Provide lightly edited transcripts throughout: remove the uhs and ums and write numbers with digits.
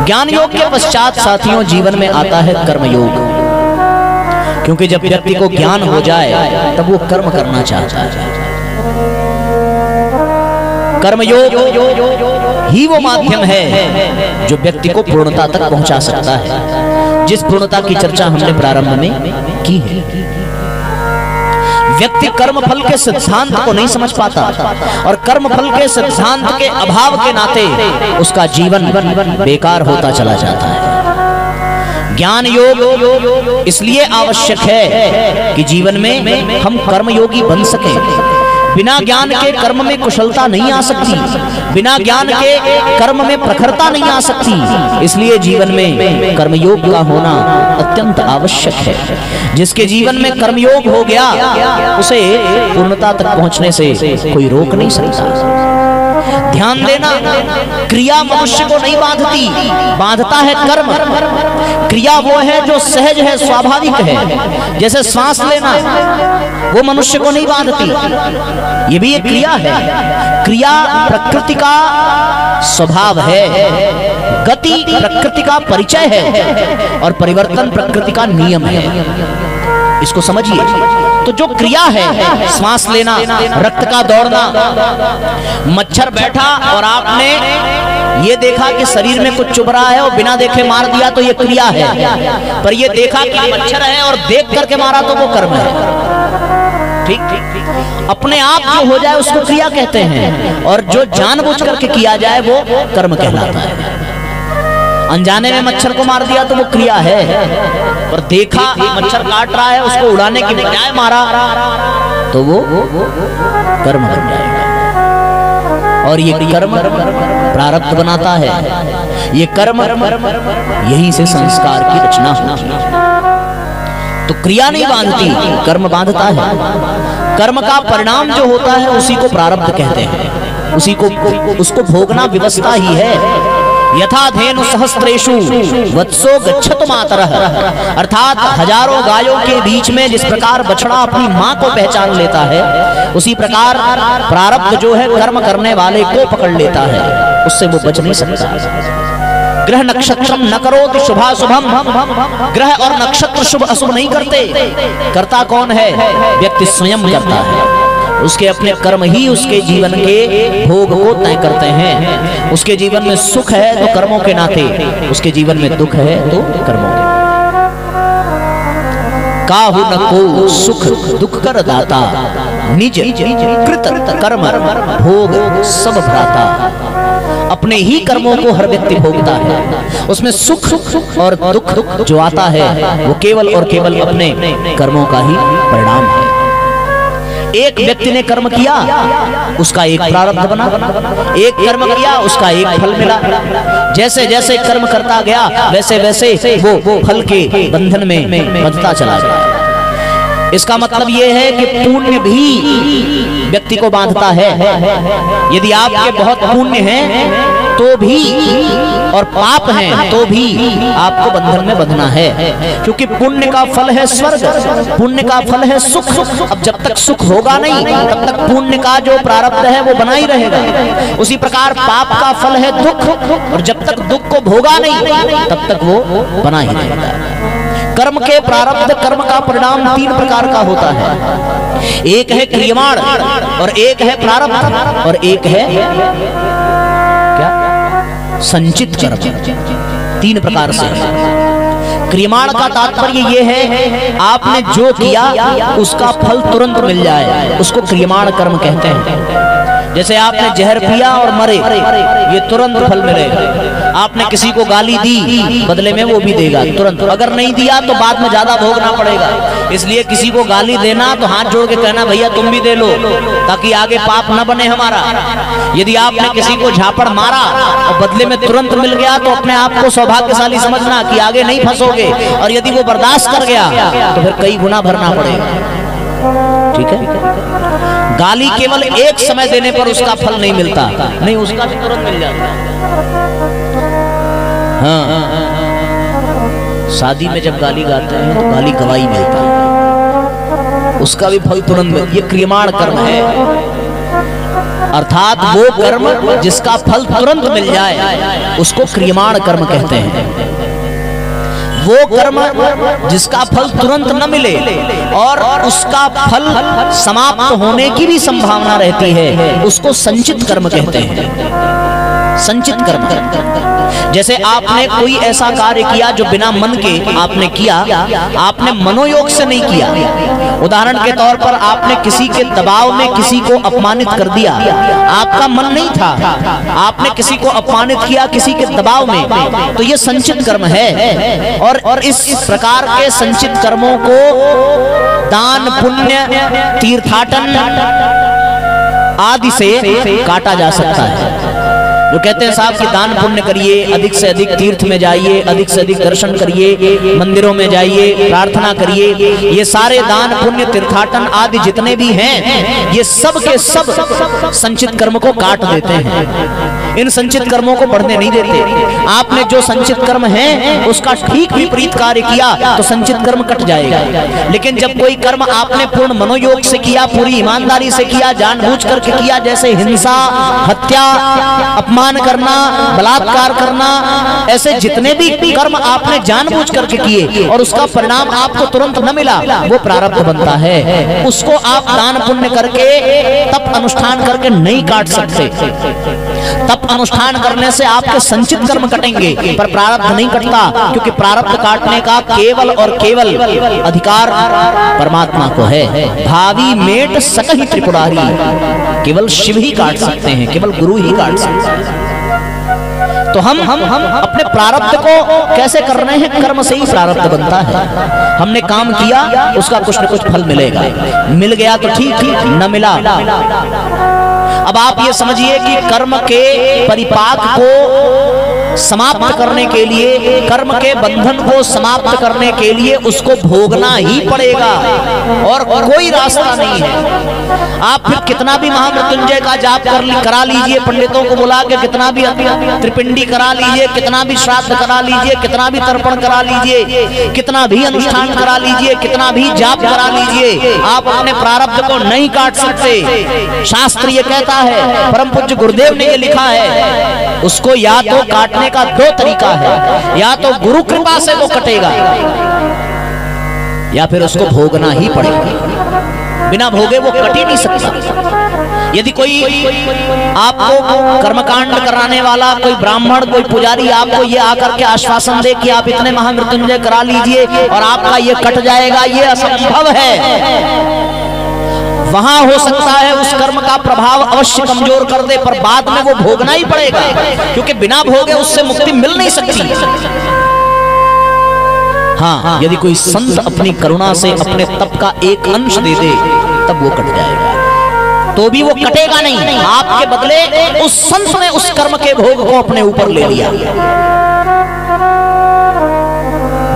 ज्ञान योग के पश्चात साथियों जीवन में आता है कर्मयोग, क्योंकि जब व्यक्ति को ज्ञान हो जाए तब वो कर्म करना चाहता है। कर्मयोग ही वो माध्यम है जो व्यक्ति को पूर्णता तक पहुंचा सकता है, जिस पूर्णता की चर्चा हमने प्रारंभ में की है। व्यक्ति कर्मफल के सिद्धांत को नहीं समझ पाता और कर्मफल के सिद्धांत के अभाव के नाते उसका जीवन बेकार होता चला जाता है। ज्ञान योग इसलिए आवश्यक है कि जीवन में हम कर्मयोगी बन सकें। बिना ज्ञान के कर्म में कुशलता नहीं आ सकती, बिना ज्ञान के कर्म में प्रखरता नहीं आ सकती। इसलिए जीवन में कर्मयोग का होना अत्यंत आवश्यक है। जिसके जीवन में कर्मयोग हो गया उसे पूर्णता तक पहुंचने से कोई रोक नहीं सकता। ध्यान देना, क्रिया मनुष्य को नहीं बांधती, बांधता है कर्म। क्रिया वो है जो सहज है, स्वाभाविक है। जैसे सांस लेना वो मनुष्य को नहीं बांधती, ये भी एक क्रिया है। क्रिया प्रकृति का स्वभाव है, गति प्रकृति का परिचय है और परिवर्तन प्रकृति का नियम है। इसको समझिए। तो जो क्रिया है, सांस लेना, रक्त का दौड़ना, मच्छर बैठा और आपने ये देखा कि शरीर में कुछ चुभ रहा है और बिना देखे मार दिया तो ये क्रिया है। पर ये देखा कि मच्छर है और देख करके मारा तो वो कर्म है। ठीक, अपने आप जो हो जाए उसको क्रिया कहते हैं और जो जानबूझ करके किया जाए वो कर्म कहलाता है। अनजाने में मच्छर को मार दिया तो वो क्रिया है, और देखा मच्छर काट रहा है उसको उड़ाने की बजाय मारा तो वो कर्म बन जाएगा। और ये कर्म प्रारब्ध बनाता है। ये कर्म यहीं से संस्कार की रचना होती है। तो क्रिया नहीं बांधती, कर्म बांधता है। कर्म का परिणाम जो होता है उसी को प्रारब्ध कहते हैं। उसको भोगना व्यवस्था ही है। यथा धेनु सहस्त्रेषु वत्सो गच्छतु मातरः, अर्थात हजारों गायों के बीच में जिस प्रकार बछड़ा अपनी माँ को पहचान लेता है, उसी प्रकार प्रारब्ध जो है कर्म करने वाले को पकड़ लेता है, उससे वो बच नहीं सकता। ग्रह नक्षत्रम न करोति शुभाशुभम, ग्रह और नक्षत्र शुभ अशुभ नहीं करते। करता कौन है? व्यक्ति स्वयं करता है। उसके अपने कर्म ही उसके जीवन के भोग को तय करते हैं। उसके जीवन में सुख है तो कर्मों के नाते, उसके जीवन में दुख है तो कर्मों के। काहु न को सुख दुख कर दाता, निज कृत कर्म भोग सब भ्राता। अपने ही कर्मों को हर व्यक्ति भोगता है। उसमें सुख और दुख जो आता है वो केवल और केवल अपने कर्मों का ही परिणाम है। एक व्यक्ति ने कर्म किया, उसका एक प्रारब्ध बना। एक कर्म किया, उसका एक फल मिला। जैसे जैसे कर्म करता गया वैसे वैसे वो फल के बंधन में बंधता चला गया। इसका मतलब ये है कि पुण्य भी व्यक्ति को बांधता है। यदि आपके बहुत पुण्य हैं तो भी और पाप हैं तो भी आपको बंधन में बंधना है, क्योंकि पुण्य का फल है स्वर्ग, पुण्य का फल है सुख। अब जब तक सुख होगा नहीं तब तक पुण्य का जो प्रारब्ध है वो बना ही रहेगा। उसी प्रकार पाप का फल है दुख, और जब तक दुख को भोगा नहीं तब तक वो बना ही रहेगा। कर्म के प्रारब्ध, कर्म का परिणाम तीन प्रकार का होता है। एक है क्रियमाण, और एक है प्रारब्ध, और एक है क्या? संचित कर्म। तीन प्रकार से। क्रियमाण का तात्पर्य ये है आपने जो किया उसका फल तुरंत मिल जाए, उसको क्रियमाण कर्म कहते हैं। जैसे आपने जहर पिया और मरे, ये तुरंत फल मिलेगा। आपने किसी को गाली दी, बदले में वो भी देगा तुरंत। अगर नहीं दिया तो बाद में ज्यादा भोगना पड़ेगा। इसलिए किसी को गाली देना तो हाथ जोड़ के कहना भैया तुम भी दे लो, ताकि आगे पाप न बने हमारा। यदि आपने किसी को झापड़ मारा और बदले में तुरंत मिल गया तो अपने आप को सौभाग्यशाली समझना कि आगे नहीं फंसोगे। और यदि वो बर्दाश्त कर गया तो फिर कई गुना भरना पड़ेगा। ठीक है। गाली केवल एक समय देने पर उसका फल नहीं मिलता, नहीं उसका भी तुरंत मिल जाता। हाँ, शादी में जब गाली गाते हैं तो गाली गवाही मिलता है, उसका भी फल तुरंत मिलता। ये क्रियमाण कर्म है। अर्थात वो कर्म जिसका फल तुरंत मिल जाए उसको क्रियमाण कर्म कहते हैं। वो कर्म जिसका फल तुरंत न मिले और उसका फल समाप्त होने की भी संभावना रहती है उसको संचित कर्म कहते हैं। संचित कर्म, जैसे आपने कोई ऐसा कार्य किया जो बिना मन के आपने किया, आपने मनोयोग से नहीं किया। उदाहरण के तौर पर आपने किसी के दबाव में किसी को अपमानित कर दिया, आपका मन नहीं था, आपने किसी को अपमानित किया किसी के दबाव में, तो ये संचित कर्म है। और इस प्रकार के संचित कर्मों को दान, पुण्य, तीर्थाटन आदि से काटा जा सकता है। जो कहते हैं साहब कि दान पुण्य करिए, अधिक से अधिक तीर्थ में जाइए, अधिक से अधिक दर्शन करिए, मंदिरों में जाइए, प्रार्थना करिए, ये सारे दान पुण्य तीर्थाटन आदि जितने भी हैं ये सब के सब संचित कर्म को काट देते हैं, इन संचित कर्मों को बढ़ने नहीं देते। आपने जो संचित कर्म है उसका ठीक विपरीत कार्य किया तो संचित कर्म कट जाएगा। लेकिन जब कोई कर्म आपने पूर्ण मनोयोग से किया, पूरी ईमानदारी से किया, जानबूझ करके किया, जैसे हिंसा, हत्या, अपमान करना, बलात्कार करना, ऐसे जितने भी कर्म आपने जानबूझ करके किए और उसका परिणाम आपको तुरंत न मिला, वो प्रारब्ध बनता है। उसको आप दान पुण्य करके, तप अनुष्ठान करके नहीं काट सकते। तप अनुष्ठान करने से आपके संचित कर्म कटेंगे पर प्रारब्ध नहीं कटता, क्योंकि प्रारब्ध काटने का केवल और केवल अधिकार परमात्मा को है। भावी मेट सकहि त्रिपुरारी, केवल शिव ही काट सकते हैं, केवल गुरु ही काट सकते हैं। तो हम अपने प्रारब्ध को कैसे कर रहे हैं? कर्म से ही प्रारब्ध बनता है। हमने काम किया उसका कुछ न कुछ फल मिलेगा, मिल गया तो ठीक, न मिला। अब आप ये समझिए कि कर्म के परिपाक को समाप्त करने के लिए, कर्म के बंधन को समाप्त करने के लिए उसको भोगना ही पड़ेगा और कोई रास्ता नहीं है। आप फिर कितना भी महामृत्युंजय का जाप करा लीजिए, पंडितों को बुला के कितना भी त्रिपिंडी करा लीजिए, कितना भी श्राद्ध करा लीजिए, कितना भी तर्पण करा लीजिए, कितना भी अनुष्ठान करा लीजिए, कितना भी जाप करा लीजिए, आप अपने प्रारब्ध को नहीं काट सकते। शास्त्र ये कहता है, परम पूज्य गुरुदेव ने ये लिखा है, उसको या तो काटने का दो तरीका है, या तो गुरु कृपा से वो कटेगा या फिर उसको भोगना ही पड़ेगा। बिना भोगे वो कट ही नहीं सकता। यदि कोई आपको कर्मकांड कराने वाला, कोई ब्राह्मण, कोई पुजारी आपको ये आकर के आश्वासन दे कि आप इतने महामृत्युंजय करा लीजिए और आपका ये कट जाएगा, ये असंभव है। वहां हो सकता है उस कर्म का प्रभाव अवश्य कमजोर कर दे, पर बाद में वो भोगना ही पड़ेगा, क्योंकि बिना भोगे उससे मुक्ति मिल नहीं सकती। हाँ, यदि कोई संत अपनी करुणा से अपने तप का एक अंश दे दे तब वो कट जाएगा, तो भी वो कटेगा नहीं। आपके बदले उस संत ने उस कर्म के भोग को अपने ऊपर ले लिया,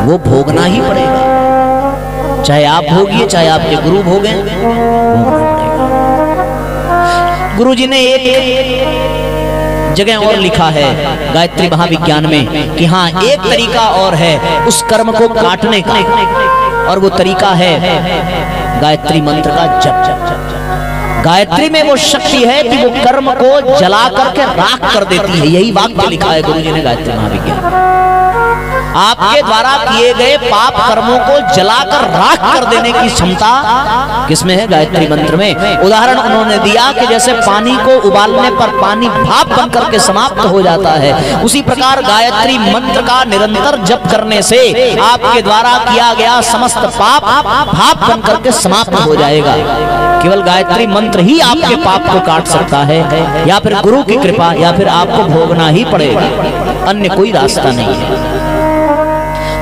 वो भोगना ही पड़ेगा। चाहे आप भोगिए, चाहे आपके गुरु भोगें, भोगना पड़ेगा। गुरु जी ने एक जगह और लिखा है गायत्री महाविज्ञान में कि हाँ, एक तरीका और है उस कर्म को काटने का, और वो तरीका है गायत्री मंत्र का जप। गायत्री में वो शक्ति है कि वो कर्म को जला करके राख कर देती है। यही वाक्य लिखा है गुरु जी ने गायत्री महाविज्ञान। आपके द्वारा किए गए पाप कर्मों को जलाकर राख कर देने की क्षमता किसमें है? गायत्री मंत्र में। उदाहरण उन्होंने दिया कि जैसे पानी को उबालने पर पानी भाप बनकर के समाप्त हो जाता है, उसी प्रकार गायत्री मंत्र का निरंतर जप करने से आपके द्वारा किया गया समस्त पाप भाप बनकर के समाप्त हो जाएगा। केवल गायत्री मंत्र ही आपके पाप को काट सकता है, या फिर गुरु की कृपा, या फिर आपको भोगना ही पड़ेगा, अन्य कोई रास्ता नहीं है।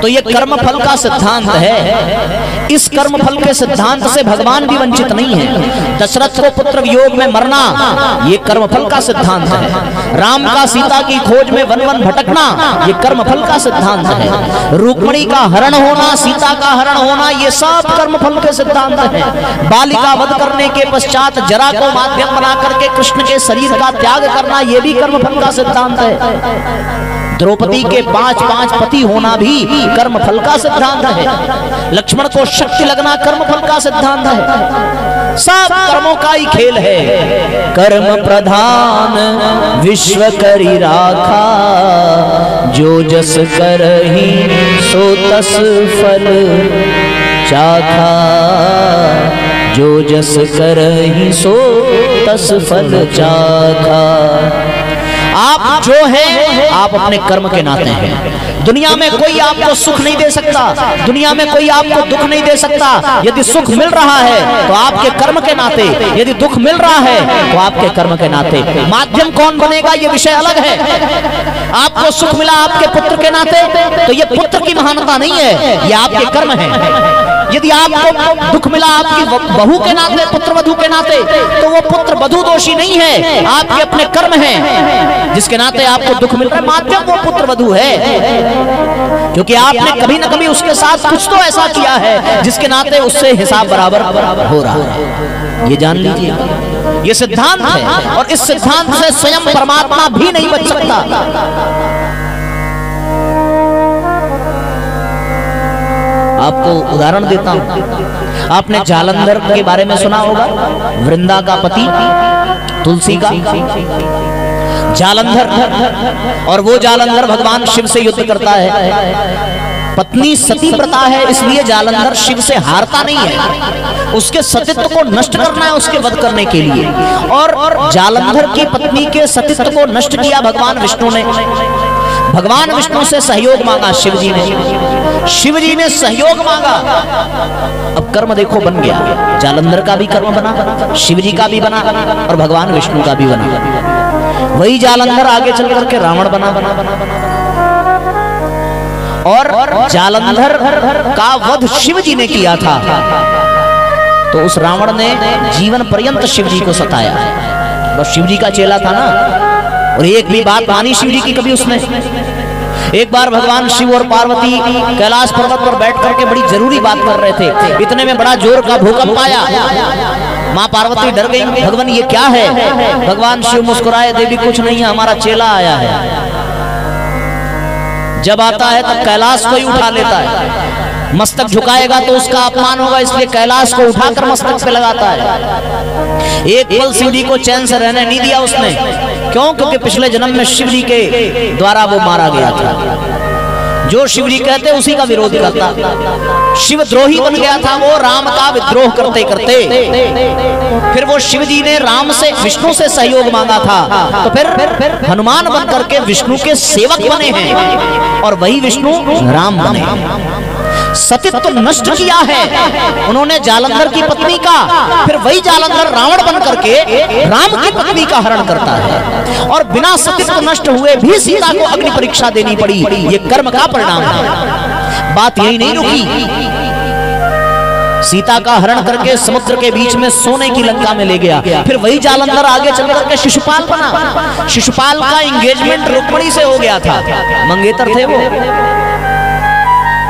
तो ये कर्म फल का सिद्धांत है। इस कर्म फल के सिद्धांत से भगवान भी वंचित नहीं है। दशरथ को पुत्र वियोग में मरना, ये कर्म फल का सिद्धांत है। राम का सीता की खोज में वन वन भटकना, ये कर्म फल का सिद्धांत है। रुक्मिणी का हरण होना, सीता का हरण होना, ये सब कर्म फल के सिद्धांत है। बालिका वध करने के पश्चात जरा को माध्यम बना करके कृष्ण के शरीर का त्याग करना, ये भी कर्म फल का सिद्धांत है। द्रौपदी के 5 पति होना भी कर्म फल का सिद्धांत है। लक्ष्मण को शक्ति लगना कर्म फल का सिद्धांत है। सब कर्मों का ही खेल है। कर्म प्रधान विश्व करी राखा, जो जस करहि सो तस फल चाखा, जो जस करहि सो तस फल चाखा। आप जो है आप अपने कर्म के नाते हैं। दुनिया में कोई आपको सुख नहीं दे सकता, दुनिया में कोई आपको दुख नहीं दे सकता। यदि सुख मिल रहा है तो आपके कर्म के नाते, यदि दुख मिल रहा है तो आपके कर्म के नाते। माध्यम कौन बनेगा ये विषय अलग है। आपको सुख मिला आपके पुत्र के नाते तो ये पुत्र की महानता नहीं है, ये आपके कर्म है। यदि आपको दुख मिला आपकी बहू के नाते, पुत्र वधू के नाते, तो वो पुत्र वधू दोषी नहीं है, आपके अपने कर्म हैं जिसके नाते आपको दुख मिल रहा है। माध्यम वो पुत्र वधू है, क्योंकि आपने कभी न कभी उसके साथ कुछ तो ऐसा किया है जिसके नाते उससे हिसाब बराबर हो रहा है। ये जान लीजिए, ये सिद्धांत है और इस सिद्धांत से स्वयं परमात्मा भी नहीं बच सकता। आपको उदाहरण देता हूं। आपने जालंधर के बारे में सुना होगा, वृंदा का पति तुलसी का जालंधर, और वो जालंधर भगवान शिव से युद्ध करता है। पत्नी सती प्रथा है, इसलिए जालंधर शिव से हारता नहीं है। उसके सतीत्व को नष्ट करना है उसके वध करने के लिए, और जालंधर की पत्नी के सतीत्व को नष्ट किया भगवान विष्णु ने। भगवान विष्णु से सहयोग मांगा शिव जी ने, शिव जी ने सहयोग मांगा। अब कर्म देखो बन गया, जालंधर का भी कर्म बना, शिव जी का भी बना और भगवान विष्णु का भी बना। वही जालंधर आगे चल करके रावण बना। और जालंधर का वध शिव जी ने किया था, तो उस रावण ने जीवन पर्यंत शिव जी को सताया। बस शिव जी का चेला था ना, और एक भी बात मानी शिव जी की कभी उसने। एक बार भगवान शिव और पार्वती कैलाश पर्वत पर बैठ करके बड़ी जरूरी बात कर रहे थे, इतने में बड़ा जोर का भूकंप आया। माँ पार्वती डर गई, भगवान ये क्या है? भगवान शिव मुस्कुराए, देवी कुछ नहीं है, हमारा चेला आया है। जब आता है तब कैलाश को ही उठा लेता है। मस्तक झुकाएगा तो उसका अपमान होगा, इसलिए कैलाश को उठाकर मस्तक पे लगाता है। एक पल शिव जी को चैन से रहने नहीं दिया उसने। क्यों? क्योंकि पिछले जन्म में शिव जी के द्वारा वो मारा गया था। जो शिव जी कहते उसी का विरोध करता, शिव द्रोही बन गया था वो राम का विद्रोह करते करते। फिर वो शिव जी ने राम से, विष्णु से सहयोग मांगा था, तो फिर हनुमान बन करके विष्णु के सेवक बने हैं, और वही विष्णु राम बने। सतीत्व नष्ट किया है उन्होंने जालंधर की पत्नी का, फिर वही जालंधर रावण बन करके राम की पत्नी का हरण करता है, और बिना सतीत्व नष्ट हुए भी सीता को अग्नि परीक्षा देनी पड़ी। ये कर्म का परिणाम है। बात यही नहीं रुकी, सीता का हरण करके समुद्र के बीच में सोने की लंका में ले गया। फिर वही जालंधर आगे चल करके शिशुपाल बना। शिशुपाल का एंगेजमेंट रुक्मिणी से हो गया था, मंगेतर थे वो।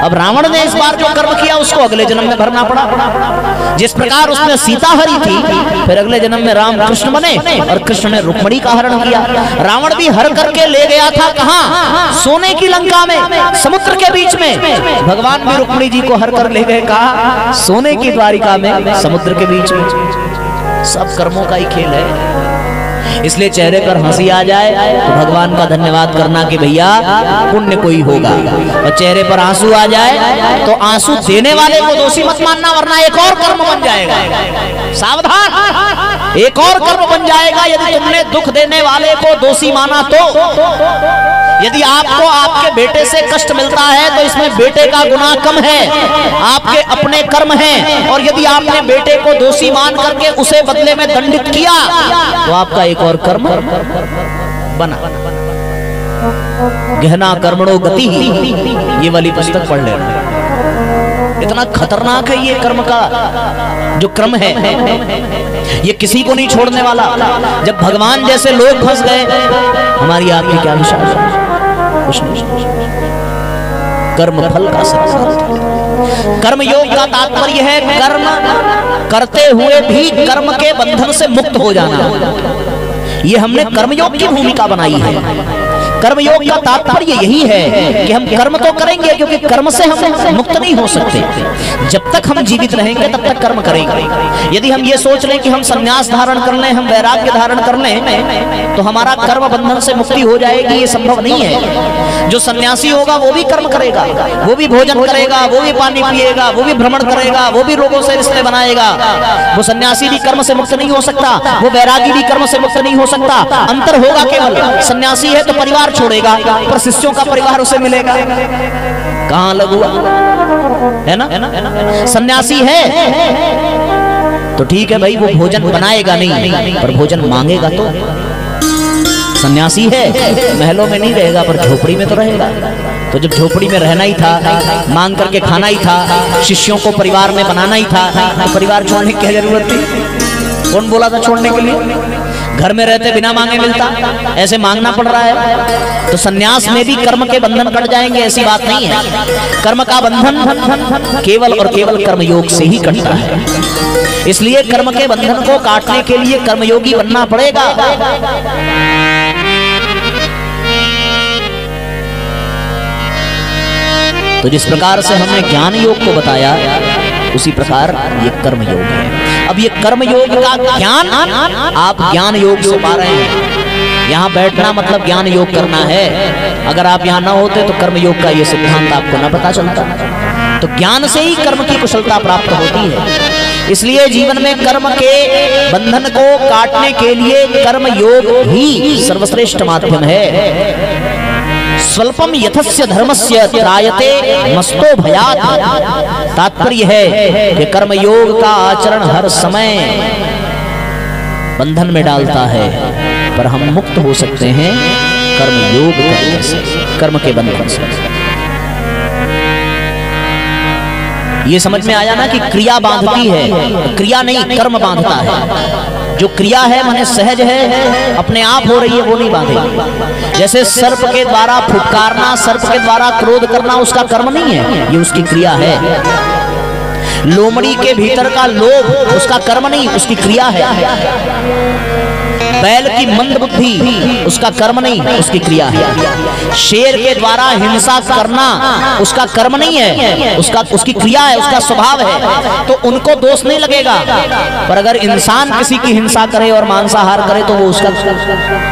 अब रावण ने इस बार जो कर्म किया उसको अगले जन्म में भरना पड़ा। जिस प्रकार उसने सीता हरी थी, फिर अगले जन्म में राम कृष्ण बने और कृष्ण ने रुक्मिणी का हरण किया। रावण भी हर करके ले गया था कहाँ? सोने की लंका में, समुद्र के बीच में। भगवान भी रुक्मिणी जी को हर कर ले गए कहा? सोने की द्वारिका में, समुद्र के बीच में। सब कर्मों का ही खेल है। इसलिए चेहरे पर हंसी आ जाए तो भगवान का धन्यवाद करना कि भैया पुण्य कोई होगा, और चेहरे पर आंसू आ जाए तो आंसू देने वाले को दोषी मत मानना, वरना एक और कर्म बन जाएगा। सावधान, एक और कर्म बन जाएगा यदि तुमने दुख देने वाले को दोषी माना तो। यदि आपको आपके बेटे से कष्ट मिलता है तो इसमें बेटे का गुनाह कम है, आपके अपने कर्म हैं। और यदि आपने बेटे को दोषी मान करके उसे बदले में दंडित किया तो आपका एक और कर्म बना। गहना कर्मणो गति, ये वाली पुस्तक पढ़ लेना। इतना खतरनाक है ये कर्म का जो क्रम है, ये किसी को नहीं छोड़ने वाला। जब भगवान जैसे लोग फंस गए, हमारी आपकी क्या विश्वास? कर्म फल का सिद्धांत। कर्म योग का तात्पर्य है कर्म करते हुए भी कर्म के बंधन से मुक्त हो जाना। ये हमने कर्मयोग की भूमिका बनाई है। कर्मयोग का तात्पर्य यही है कि हम कर्म तो करेंगे, क्योंकि कर्म से हम मुक्त नहीं हो सकते। जब तक हम जीवित रहेंगे तब तक कर्म करेंगे। यदि हम ये सोच लें कि हम संन्यास धारण कर लें, हम वैराग्य धारण कर लें, तो हमारा कर्म बंधन से मुक्ति हो जाएगी, ये संभव नहीं है। जो सन्यासी होगा वो भी कर्म करेगा, वो भी भोजन करेगा, वो भी पानी पिएगा, वो भी भ्रमण करेगा, वो भी लोगों से रिश्ते बनाएगा। वो सन्यासी भी कर्म से मुक्त नहीं हो सकता, वो वैरागी भी कर्म से मुक्त नहीं हो सकता। अंतर होगा केवल, सन्यासी है तो परिवार छोड़ेगा, पर शिष्यों का परिवार उसे मिलेगा कहां अलग हुआ, है ना? सन्यासी है तो ठीक है भाई, वो भोजन बनाएगा नहीं, पर भोजन मांगेगा तो। सन्यासी है महलों में नहीं रहेगा, पर झोपड़ी में तो रहेगा। तो जब झोपड़ी में रहना ही था, मांग करके खाना ही था, शिष्यों को परिवार में बनाना ही था, तो परिवार छोड़ने की क्या जरूरत थी? कौन बोला था छोड़ने के लिए? घर में रहते बिना मांगे मिलता, ऐसे मांगना पड़ रहा है। तो सन्यास में भी कर्म के बंधन कट जाएंगे, ऐसी बात नहीं है। कर्म का बंधन केवल और केवल कर्मयोग से ही कटता है। इसलिए कर्म के बंधन को काटने के लिए कर्मयोगी बनना पड़ेगा। तो जिस प्रकार से हमने ज्ञान योग को बताया, उसी प्रकार ये कर्म योग है। अब ये कर्म योग का ज्ञान आप ज्ञान योग से पा रहे हैं। यहाँ बैठना मतलब ज्ञान योग करना है। अगर आप यहाँ ना होते तो कर्म योग का ये सिद्धांत आपको ना पता चलता। तो ज्ञान से ही कर्म की कुशलता प्राप्त होती है। इसलिए जीवन में कर्म के बंधन को काटने के लिए कर्म योग ही सर्वश्रेष्ठ माध्यम है। स्वल्पम यथस्य धर्मस्य त्रायते मस्तो भयात्। तात्पर्य है कि कर्म योग का आचरण हर समय बंधन में डालता है, पर हम मुक्त हो सकते हैं कर्म योग करने से, कर्म के बंधन से। ये समझ में आया ना कि क्रिया बांधती है, क्रिया नहीं कर्म बांधता है। जो क्रिया है माने सहज है, अपने आप हो रही है, वो नहीं बांधेगी। जैसे सर्प के द्वारा फुफकारना, सर्प के द्वारा क्रोध करना उसका कर्म नहीं है, ये उसकी क्रिया है। लोमड़ी के भीतर का लोभ उसका कर्म नहीं, उसकी क्रिया है। बैल की मंद बुद्धि उसका कर्म नहीं, उसकी क्रिया है। शेर के द्वारा हिंसा करना उसका कर्म नहीं है, उसकी क्रिया है, उसका स्वभाव है। तो उनको दोष नहीं लगेगा। पर अगर इंसान किसी की हिंसा करे और मांसाहार करे तो वो उसका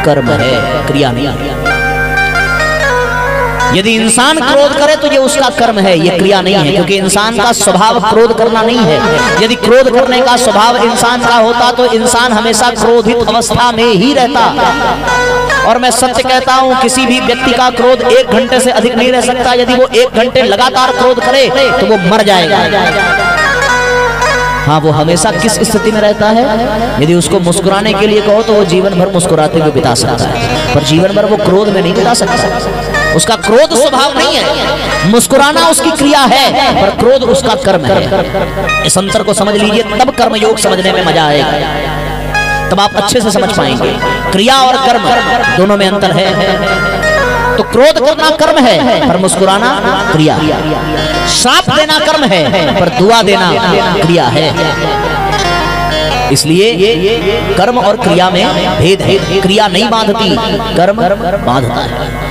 कर्म है, क्रिया नहीं है। यदि इंसान क्रोध करे तो ये उसका कर्म है, ये क्रिया नहीं है, क्योंकि इंसान का स्वभाव क्रोध करना नहीं है। यदि क्रोध करने का स्वभाव इंसान का होता तो इंसान हमेशा क्रोधित अवस्था में ही रहता। और मैं सत्य कहता हूं, किसी भी व्यक्ति का क्रोध 1 घंटे से अधिक नहीं रह सकता। यदि वो 1 घंटे लगातार क्रोध करे तो वो मर जाएगा। हाँ, वो हमेशा किस स्थिति में रहता है? यदि उसको मुस्कुराने के लिए कहो तो वो जीवन भर मुस्कुराते हुए बिता सकता है, पर जीवन भर वो क्रोध में नहीं बिता सकता। उसका क्रोध स्वभाव नहीं है, मुस्कुराना उसकी क्रिया है, पर क्रोध उसका कर्म है। इस अंतर को समझ लीजिए, तब कर्मयोग समझने में मजा आएगा, तब आप अच्छे से समझ पाएंगे। क्रिया और कर्म दोनों में अंतर है। तो क्रोध करना कर्म है, पर मुस्कुराना क्रिया। श्राप देना कर्म है, पर दुआ देना क्रिया है। इसलिए कर्म और क्रिया में भेद है। क्रिया नहीं बांधती, कर्म बांधता है।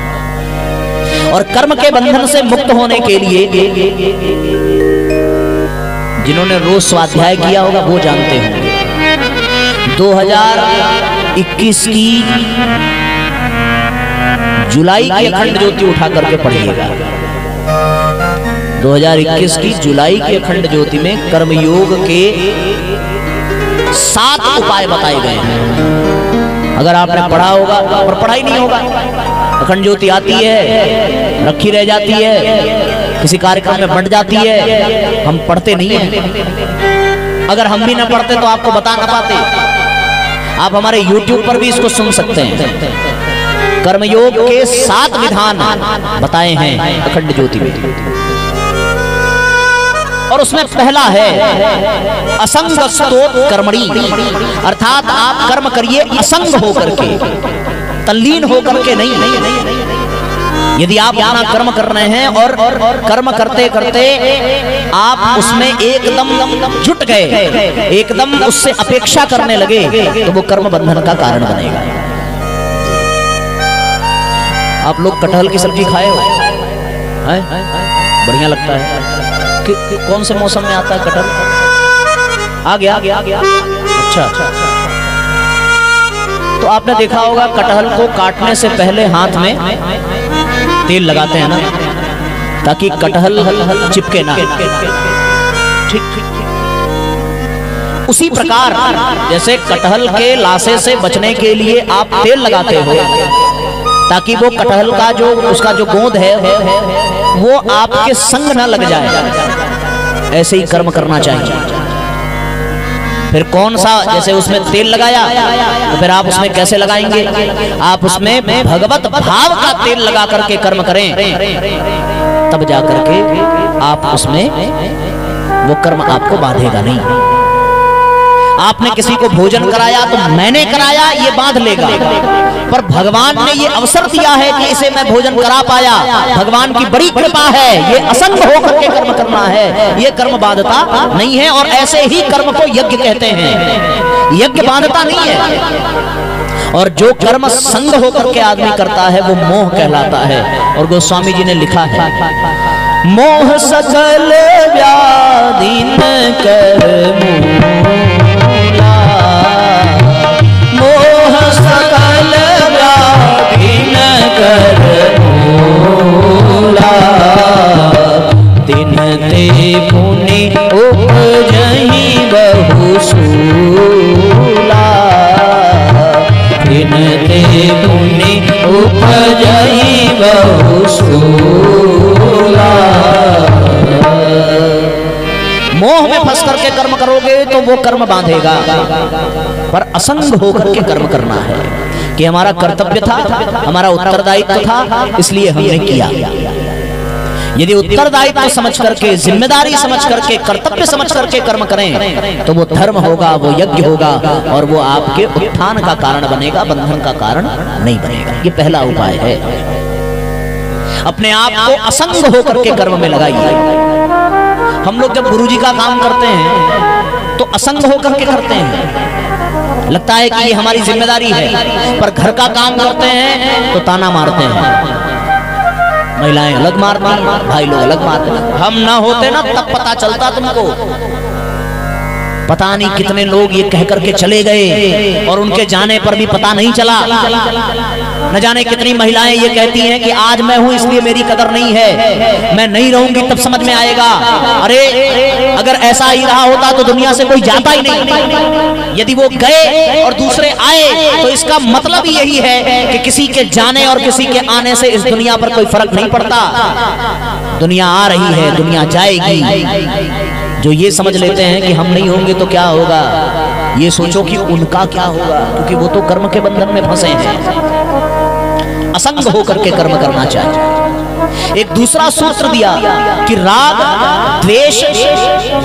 और कर्म के बंधन से मुक्त होने के लिए जिन्होंने रोज स्वाध्याय किया होगा वो जानते होंगे। 2021 की जुलाई की अखंड ज्योति उठा करके पढ़िएगा। 2021 की जुलाई की अखंड ज्योति में कर्मयोग के 7 उपाय बताए गए हैं। अगर आपने पढ़ा होगा, और पढ़ा ही नहीं होगा, अखंड ज्योति आती है, रखी रह जाती है, किसी कार्यक्रम में बंट जाती है, हम पढ़ते नहीं हैं। अगर हम भी ना पढ़ते तो आपको बता ना पाते। आप हमारे YouTube पर भी इसको सुन सकते हैं। कर्मयोग के 7 विधान बताए हैं अखंड ज्योति में, और उसमें पहला है असंग स्तोत कर्मणि, अर्थात आप कर्म करिए असंग होकर के, तल्लीन होकर के नहीं। यदि आप अपना कर्म कर रहे हैं और कर्म करते करते आप उसमें एकदम जुट गए, एकदम उससे अपेक्षा करने लगे, तो वो कर्म बंधन का कारण बनेगा। आप लोग कटहल की सब्जी खाए हो? है? बढ़िया लगता है। कौन से मौसम में आता है कटहल? आ गया। अच्छा, तो आपने देखा होगा कटहल को काटने से पहले हाथ में तेल लगाते हैं ना, ताकि कटहल चिपके ना। ठीक। उसी प्रकार जैसे कटहल के लाशे से बचने के लिए आप तेल लगाते हो, ताकि वो कटहल का जो उसका जो गोंद है वो आपके संग ना लग जाए, ऐसे ही कर्म करना चाहिए। फिर कौन सा, जैसे उसमें तेल लगाया तो फिर आप उसमें कैसे लगाएंगे? आप उसमें भगवत भाव का तेल लगा करके कर्म करें, तब जा करके आप उसमें वो कर्म आपको बांधेगा नहीं। आपने किसी को भोजन कराया तो मैंने कराया ये बांध लेगा, पर भगवान ने ये अवसर दिया है कि इसे मैं भोजन करा पाया, भगवान की बड़ी कृपा है, ये असंग होकर के कर्म करना है, ये कर्म बांधता नहीं है। और ऐसे ही कर्म को यज्ञ कहते हैं, यज्ञ बांधता नहीं है। और जो कर्म संग होकर के आदमी करता है वो मोह कहलाता है। और गोस्वामी जी ने लिखा है, मोह सकल व्याधीन कर सकल व्याधीन कर मूला, दिन ते पुनि उपजहि बहु सूला, दिन ते पुनि उपजहि बहु सूला। मोह में फंस करके कर्म करोगे तो वो कर्म बांधेगा, पर असंग होकर के कर्म करना है कि हमारा कर्तव्य था, हमारा उत्तरदायित्व था, इसलिए हमने किया। यदि उत्तरदायित्व समझ करके, जिम्मेदारी समझ करके, कर्तव्य समझ करके कर्म करें तो वो धर्म होगा, वो यज्ञ होगा, और वो आपके उत्थान का कारण बनेगा, बंधन का कारण नहीं बनेगा। ये पहला उपाय है। अपने आप को असंग होकर के कर्म में लगाइए। हम लोग जब गुरुजी का काम करते हैं तो असंग होकर के करते हैं, लगता है कि ये हमारी जिम्मेदारी है, पर घर का काम करते हैं तो ताना मारते हैं, महिलाएं अलग मारती हैं, भाई लोग अलग मारते हैं। हम ना होते ना तब पता चलता तुमको। पता नहीं कितने लोग ये कह करके चले गए और उनके जाने पर भी पता नहीं चला। न जाने कितनी महिलाएं ये कहती हैं कि आज मैं हूं इसलिए मेरी कदर नहीं है, मैं नहीं रहूंगी तब समझ में आएगा। अरे अगर ऐसा ही रहा होता तो दुनिया से कोई जाता ही नहीं। यदि वो गए और दूसरे आए तो इसका मतलब ही यही है कि किसी के जाने और किसी के आने से इस दुनिया पर कोई फर्क नहीं पड़ता। दुनिया आ रही है, दुनिया जाएगी। जो ये समझ लेते हैं कि हम नहीं होंगे तो क्या होगा, ये सोचो कि उनका क्या होगा, क्योंकि वो तो कर्म के बंधन में फंसे हैं। असंग होकर के कर्म करना चाहिए। एक दूसरा सूत्र दिया कि राग द्वेष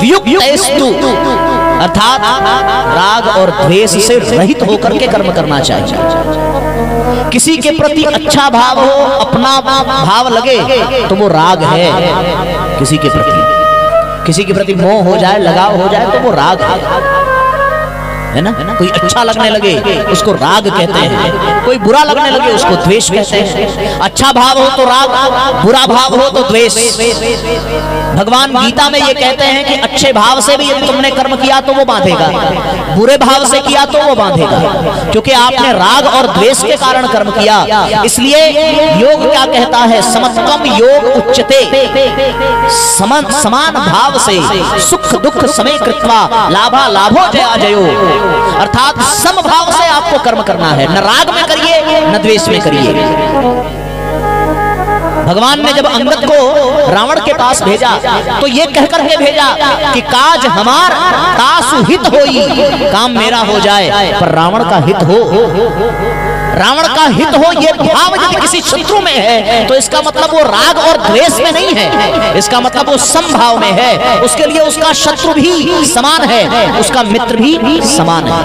वियुक्तस्तु, अर्थात राग और द्वेष से रहित होकर के कर्म करना चाहिए। किसी के प्रति अच्छा भाव हो, अपना भाव लगे तो वो राग है। किसी के प्रति मोह हो जाए, लगाव हो जाए तो वो राग है ना। कोई अच्छा लगने लगे उसको राग कहते हैं, कोई बुरा लगने लगे उसको द्वेष कहते हैं। अच्छा भाव हो तो राग, बुरा भाव हो तो द्वेष। भगवान गीता में ये कहते हैं कि अच्छे भाव से भी यदि तुमने कर्म किया तो वो बांधेगा, बुरे भाव से किया तो वो बांधेगा, क्योंकि आपने राग और द्वेष के कारण कर्म किया। इसलिए योग क्या कहता है, समत्वम योग उच्यते, समान भाव से सुख दुख समय कृत्वा लाभा लाभो जया जयो, अर्थात समभाव से आपको कर्म करना है। न राग में करिए न द्वेष में करिए। भगवान ने जब अंगद को रावण के पास भेजा तो ये कहकर के भेजा कि काज हमार तासु हित होई, काम मेरा हो जाए पर रावण का हित हो। रावण का हित हो ये भाव यदि किसी शत्रु में है तो इसका मतलब वो राग और द्वेष में नहीं है, इसका मतलब वो समभाव में है। उसके लिए उसका शत्रु भी समान है, उसका मित्र भी समान है।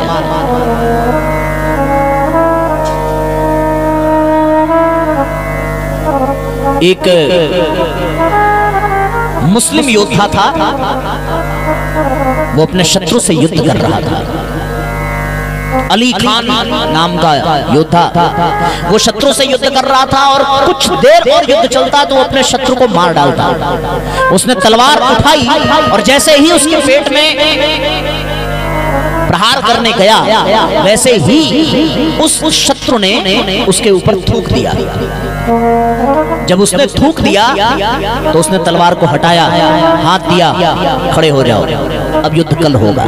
एक मुस्लिम योद्धा था, वो अपने शत्रु से युद्ध कर रहा था। अली खान नाम का योद्धा, वो शत्रु से युद्ध कर रहा था और कुछ देर और युद्ध चलता तो वो अपने शत्रु को मार डालता। उसने तलवार उठाई और जैसे ही उसके पेट में प्रहार करने गया, वैसे ही उस शत्रु ने उसके ऊपर थूक दिया। जब उसने थूक दिया तो उसने तलवार को हटाया, हाथ दिया, खड़े हो जाओ, अब युद्ध कल होगा।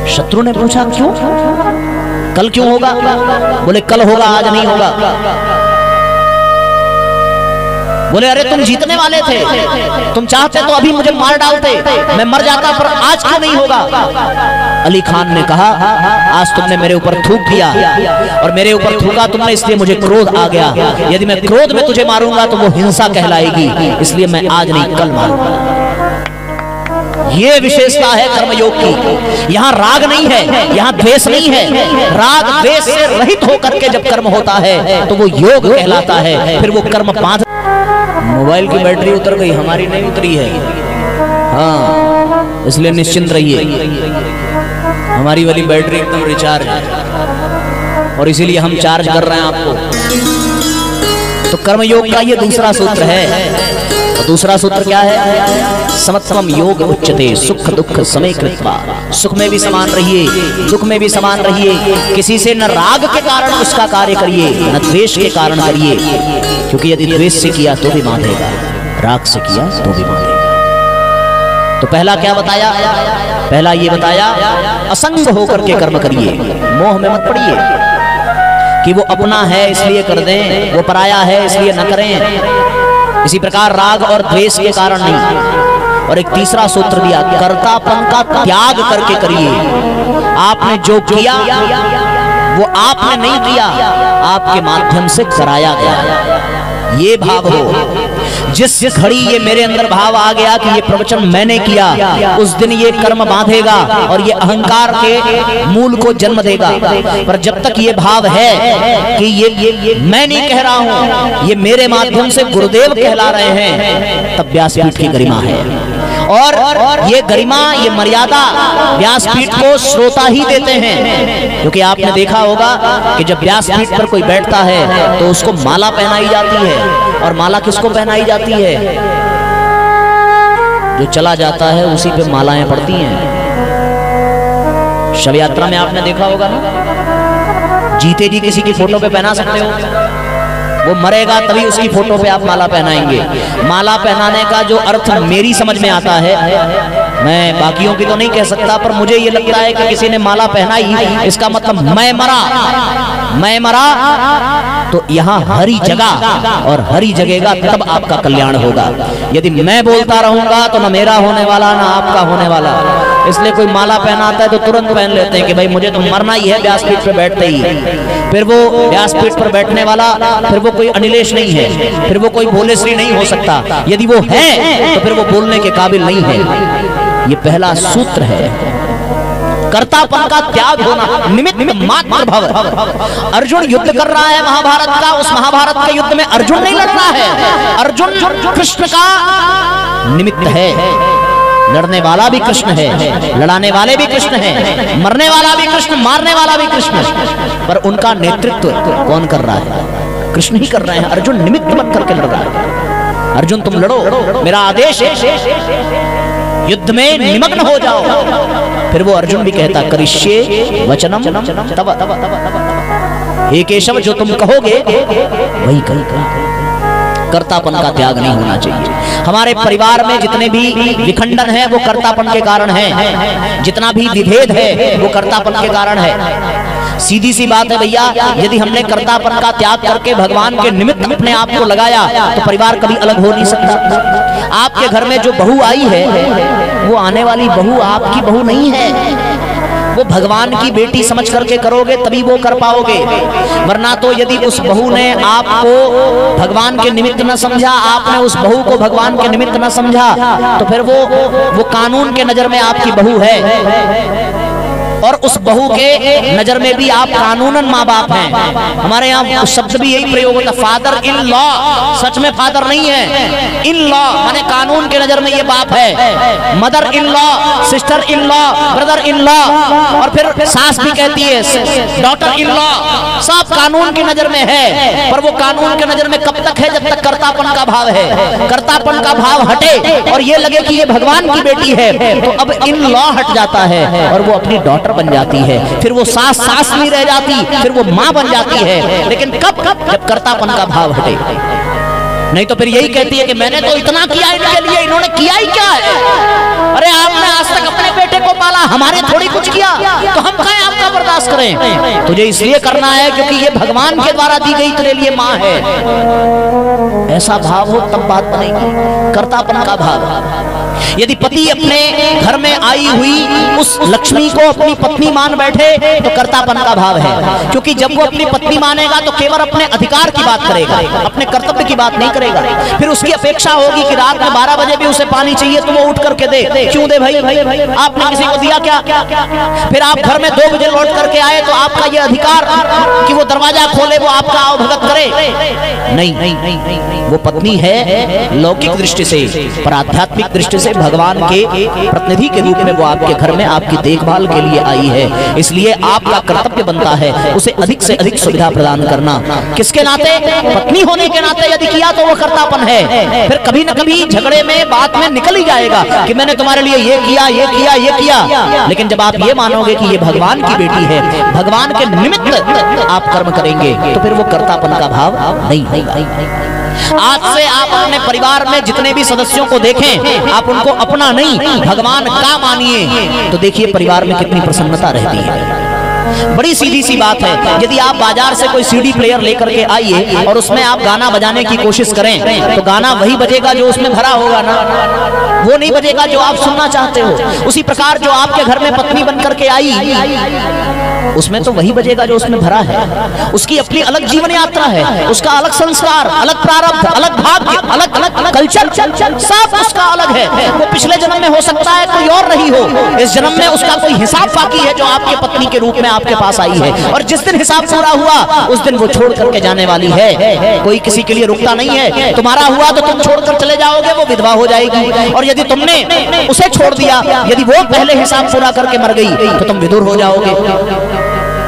शत्रु ने पूछा क्यों, कल क्यों होगा? बोले कल होगा, आज नहीं होगा। बोले अरे तुम जीतने वाले थे, तुम चाहते तो अभी मुझे मार डालते, मैं मर जाता, पर आज क्यों नहीं होगा? अली खान ने कहा आज तुमने मेरे ऊपर थूक दिया और मेरे ऊपर थूका तुमने, इसलिए मुझे क्रोध आ गया। यदि मैं क्रोध में तुझे मारूंगा तो वो हिंसा कहलाएगी, इसलिए मैं आज नहीं कल मारूंगा। ये विशेषता है कर्मयोग की। यहाँ राग नहीं है, यहाँ द्वेष नहीं है। राग द्वेष से रहित होकर के जब कर्म होता है तो वो योग कहलाता है। फिर वो कर्म पांच। मोबाइल की बैटरी उतर गई, हमारी नहीं उतरी है, हाँ, इसलिए निश्चिंत रहिए, हमारी वाली बैटरी एकदम रिचार्ज है और इसीलिए हम चार्ज कर रहे हैं आपको। तो कर्मयोग का ये दूसरा सूत्र है। और दूसरा सूत्र क्या है? समत्वम योग उच्यते सुख दुख समय कृत्वा। सुख में भी समान रहिए, दुख में भी समान रहिए। किसी से न राग के कारण उसका कार्य करिए, न द्वेष के कारण करिए, क्योंकि यदि द्वेष से किया तो भी बांधेगा, राग से किया तो भी बांधेगा। तो पहला क्या बताया? पहला ये बताया असंग होकर के कर्म करिए, मोह में मत पड़िए कि वो अपना है इसलिए कर दें, वो पराया है इसलिए न करें। इसी प्रकार राग और द्वेष के कारण नहीं। और एक तीसरा सूत्र दिया, कर्तापन का त्याग करके करिए। आपने जो किया वो आपने नहीं किया, आपके माध्यम से कराया गया। ये भाव हो। जिस घड़ी ये मेरे अंदर भाव आ गया कि ये प्रवचन मैंने किया, उस दिन ये कर्म बांधेगा और ये अहंकार के मूल को जन्म देगा। पर जब तक ये भाव है कि ये मैं नहीं कह रहा हूं, ये मेरे माध्यम से गुरुदेव कहला रहे हैं, तब व्यासपीठ की गरिमा है। और ये गरिमा, ये मर्यादा व्यासपीठ को श्रोता ही देते हैं। क्योंकि आपने देखा होगा कि जब व्यासपीठ पर कोई बैठता है तो उसको माला पहनाई जाती है। और माला किसको पहनाई जाती है? जो चला जाता है उसी पे मालाएं पड़ती हैं। शव यात्रा में आपने देखा होगा ना, जीते जी किसी की फोटो पे पहना सकते हो, वो मरेगा तभी उसकी फोटो पे आप माला पहनाएंगे। माला पहनाने का जो अर्थ मेरी समझ में आता है, मैं बाकियों की तो नहीं कह सकता, पर मुझे ये लगता है कि किसी ने माला पहनाई, इसका मतलब मैं मरा तो यहाँ हरी जगह और हरी जगेगा, तब आपका कल्याण होगा। यदि मैं बोलता रहूंगा तो न मेरा होने वाला न आपका होने वाला। इसलिए कोई माला पहनाता है तो तुरंत पहन लेते हैं कि भाई मुझे तो मरना ही है व्यासपीठ पर बैठते ही। फिर वो व्यासपीठ पर बैठने वाला, फिर वो कोई अनिलेश नहीं है, फिर वो कोई भोले श्री नहीं हो सकता। यदि वो है तो फिर वो बोलने के काबिल नहीं है। ये पहला सूत्र है, कर्तापन का त्याग होना, निमित्त मात्र भव। अर्जुन युद्ध कर रहा है महाभारत का, उस महाभारत के युद्ध में अर्जुन नहीं लड़ रहा है। अर्जुन कृष्ण का निमित्त है। लड़ने वाला भी कृष्ण है, लड़ाने वाले भी कृष्ण है, मरने वाला भी कृष्ण, मारने वाला भी कृष्ण, पर उनका नेतृत्व कौन कर रहा है? कृष्ण ही कर रहे हैं। अर्जुन निमित्त मत करके लड़ रहा है। अर्जुन तुम लड़ो, मेरा आदेश है, युद्ध में निमग्न हो जाओ। फिर वो अर्जुन भी कहता करिष्ये वचनम तव। हे केशव, जो तुम कहोगे वही कही। कर्तापन का त्याग नहीं होना चाहिए। हमारे परिवार में जितने भी विखंडन है वो कर्तापन के कारण है, जितना भी विभेद है वो कर्तापन के कारण है। सीधी सी बात है भैया, यदि हमने कर्तापन का त्याग करके भगवान के निमित्त अपने आप को लगाया तो परिवार कभी अलग हो नहीं सकता। आपके घर में जो बहू आई है वो आने वाली बहू आपकी बहू नहीं है, वो भगवान की बेटी समझ करके करोगे तभी वो कर पाओगे। वरना तो यदि उस बहू ने आपको भगवान के निमित्त न समझा, आपने उस बहू को भगवान के निमित्त न समझा, तो फिर वो कानून के नजर में आपकी बहू है। और उस बहू के नजर में भी आप कानूनन माँ बाप हैं। हमारे यहाँ शब्द भी यही प्रयोग होता, फादर इन लॉ। सच में फादर नहीं है, इन लॉ माने कानून के नजर में ये बाप है। Mother in law, sister in law, brother in law, और फिर सास भी कहती है डॉटर इन लॉ। सब कानून की नजर में है, पर वो कानून के नजर में कब तक है? जब तक कर्तापन का भाव है। कर्तापन का भाव हटे और ये लगे कि ये भगवान की बेटी है, तो अब इन लॉ हट जाता है और वो अपनी डॉटर बन जाती है। फिर वो सास नहीं रह जाती, फिर वो माँ बन जाती है। लेकिन कब? जब कर्तापन का भाव हटे। नहीं तो फिर यही कहती है कि मैंने तो इतना किया इनके लिए, इन्होंने किया ही क्या है? अरे आपने आज तक अपने बेटे को पाला, हमारे थोड़ी कुछ किया, तो हम कहें आपका बर्दाश्त करें? तुझे इसलिए करना है क्योंकि ये भगवान के द्वारा दी गई तेरे लिए माँ है। ऐसा भाव हो तब बात बनेगी, कर्तापन का भाव। यदि पति अपने घर में आई हुई उस लक्ष्मी को अपनी पत्नी मान बैठे तो कर्तापन का भाव है, क्योंकि जब वो अपनी पत्नी मानेगा तो केवल अपने अधिकार की बात करेगा, अपने कर्तव्य की बात नहीं करेगा। फिर उसकी अपेक्षा होगी कि रात में 12 बजे भी उसे पानी चाहिए तो वो उठ करके दे। क्यों दे भाई? आपने किसी को दिया क्या? फिर आप घर में 2 बजे लौट करके आए तो आपका ये अधिकार कि वो दरवाजा खोले, वो आपका आवभगत करे? नहीं, वो पत्नी है लौकिक दृष्टि से, पर आध्यात्मिक दृष्टि से भगवान के प्रतिनिधि के रूप में वो आपके घर में आपकी देखभाल के लिए आई है। इसलिए आपका कर्तव्य बनता है उसे अधिक से अधिक सुविधा प्रदान करना। किसके नाते? पत्नी होने के नाते यदि किया तो वो कर्तापन है। फिर कभी न कभी झगड़े में बात में निकल ही जाएगा कि मैंने तुम्हारे लिए ये किया, ये किया, ये किया। लेकिन जब आप ये मानोगे कि ये भगवान की बेटी है, भगवान के निमित्त आप कर्म करेंगे, तो फिर वो कर्तापन का भाव नहीं होगा। आज से आप अपने परिवार में जितने भी सदस्यों को देखें, आप उनको अपना नहीं भगवान का मानिए, तो देखिए परिवार में कितनी प्रसन्नता रहती है। बड़ी सीधी सी बात है, यदि आप बाजार से कोई सीडी प्लेयर लेकर के आइए और उसमें आप गाना बजाने की कोशिश करें, तो गाना वही बजेगा जो उसमें भरा होगा ना, वो नहीं बजेगा जो आप सुनना चाहते हो। उसी प्रकार जो आपके घर में पत्नी बन करके आई, उसमें तो वही बजेगा जो उसमें भरा है। उसकी अपनी अलग जीवन यात्रा है, उसका अलग संस्कार, अलग प्रारब्ध, अलग भाग्य, अलग अलग कल्चर, सब उसका अलग है। वो पिछले जन्म में हो सकता है कोई और नहीं हो, इस जन्म में उसका कोई हिसाब बाकी है जो आपके पत्नी के रूप में आपके पास आई है। और जिस दिन हिसाब पूरा हुआ उस दिन वो छोड़ करके जाने वाली है। कोई किसी के लिए रुकता नहीं है। तुम्हारा हुआ तो तुम छोड़कर चले जाओगे, वो विधवा हो जाएगी। और यदि तुमने उसे छोड़ दिया, यदि वो पहले हिसाब पूरा करके मर गई, तो तुम विधुर हो जाओगे।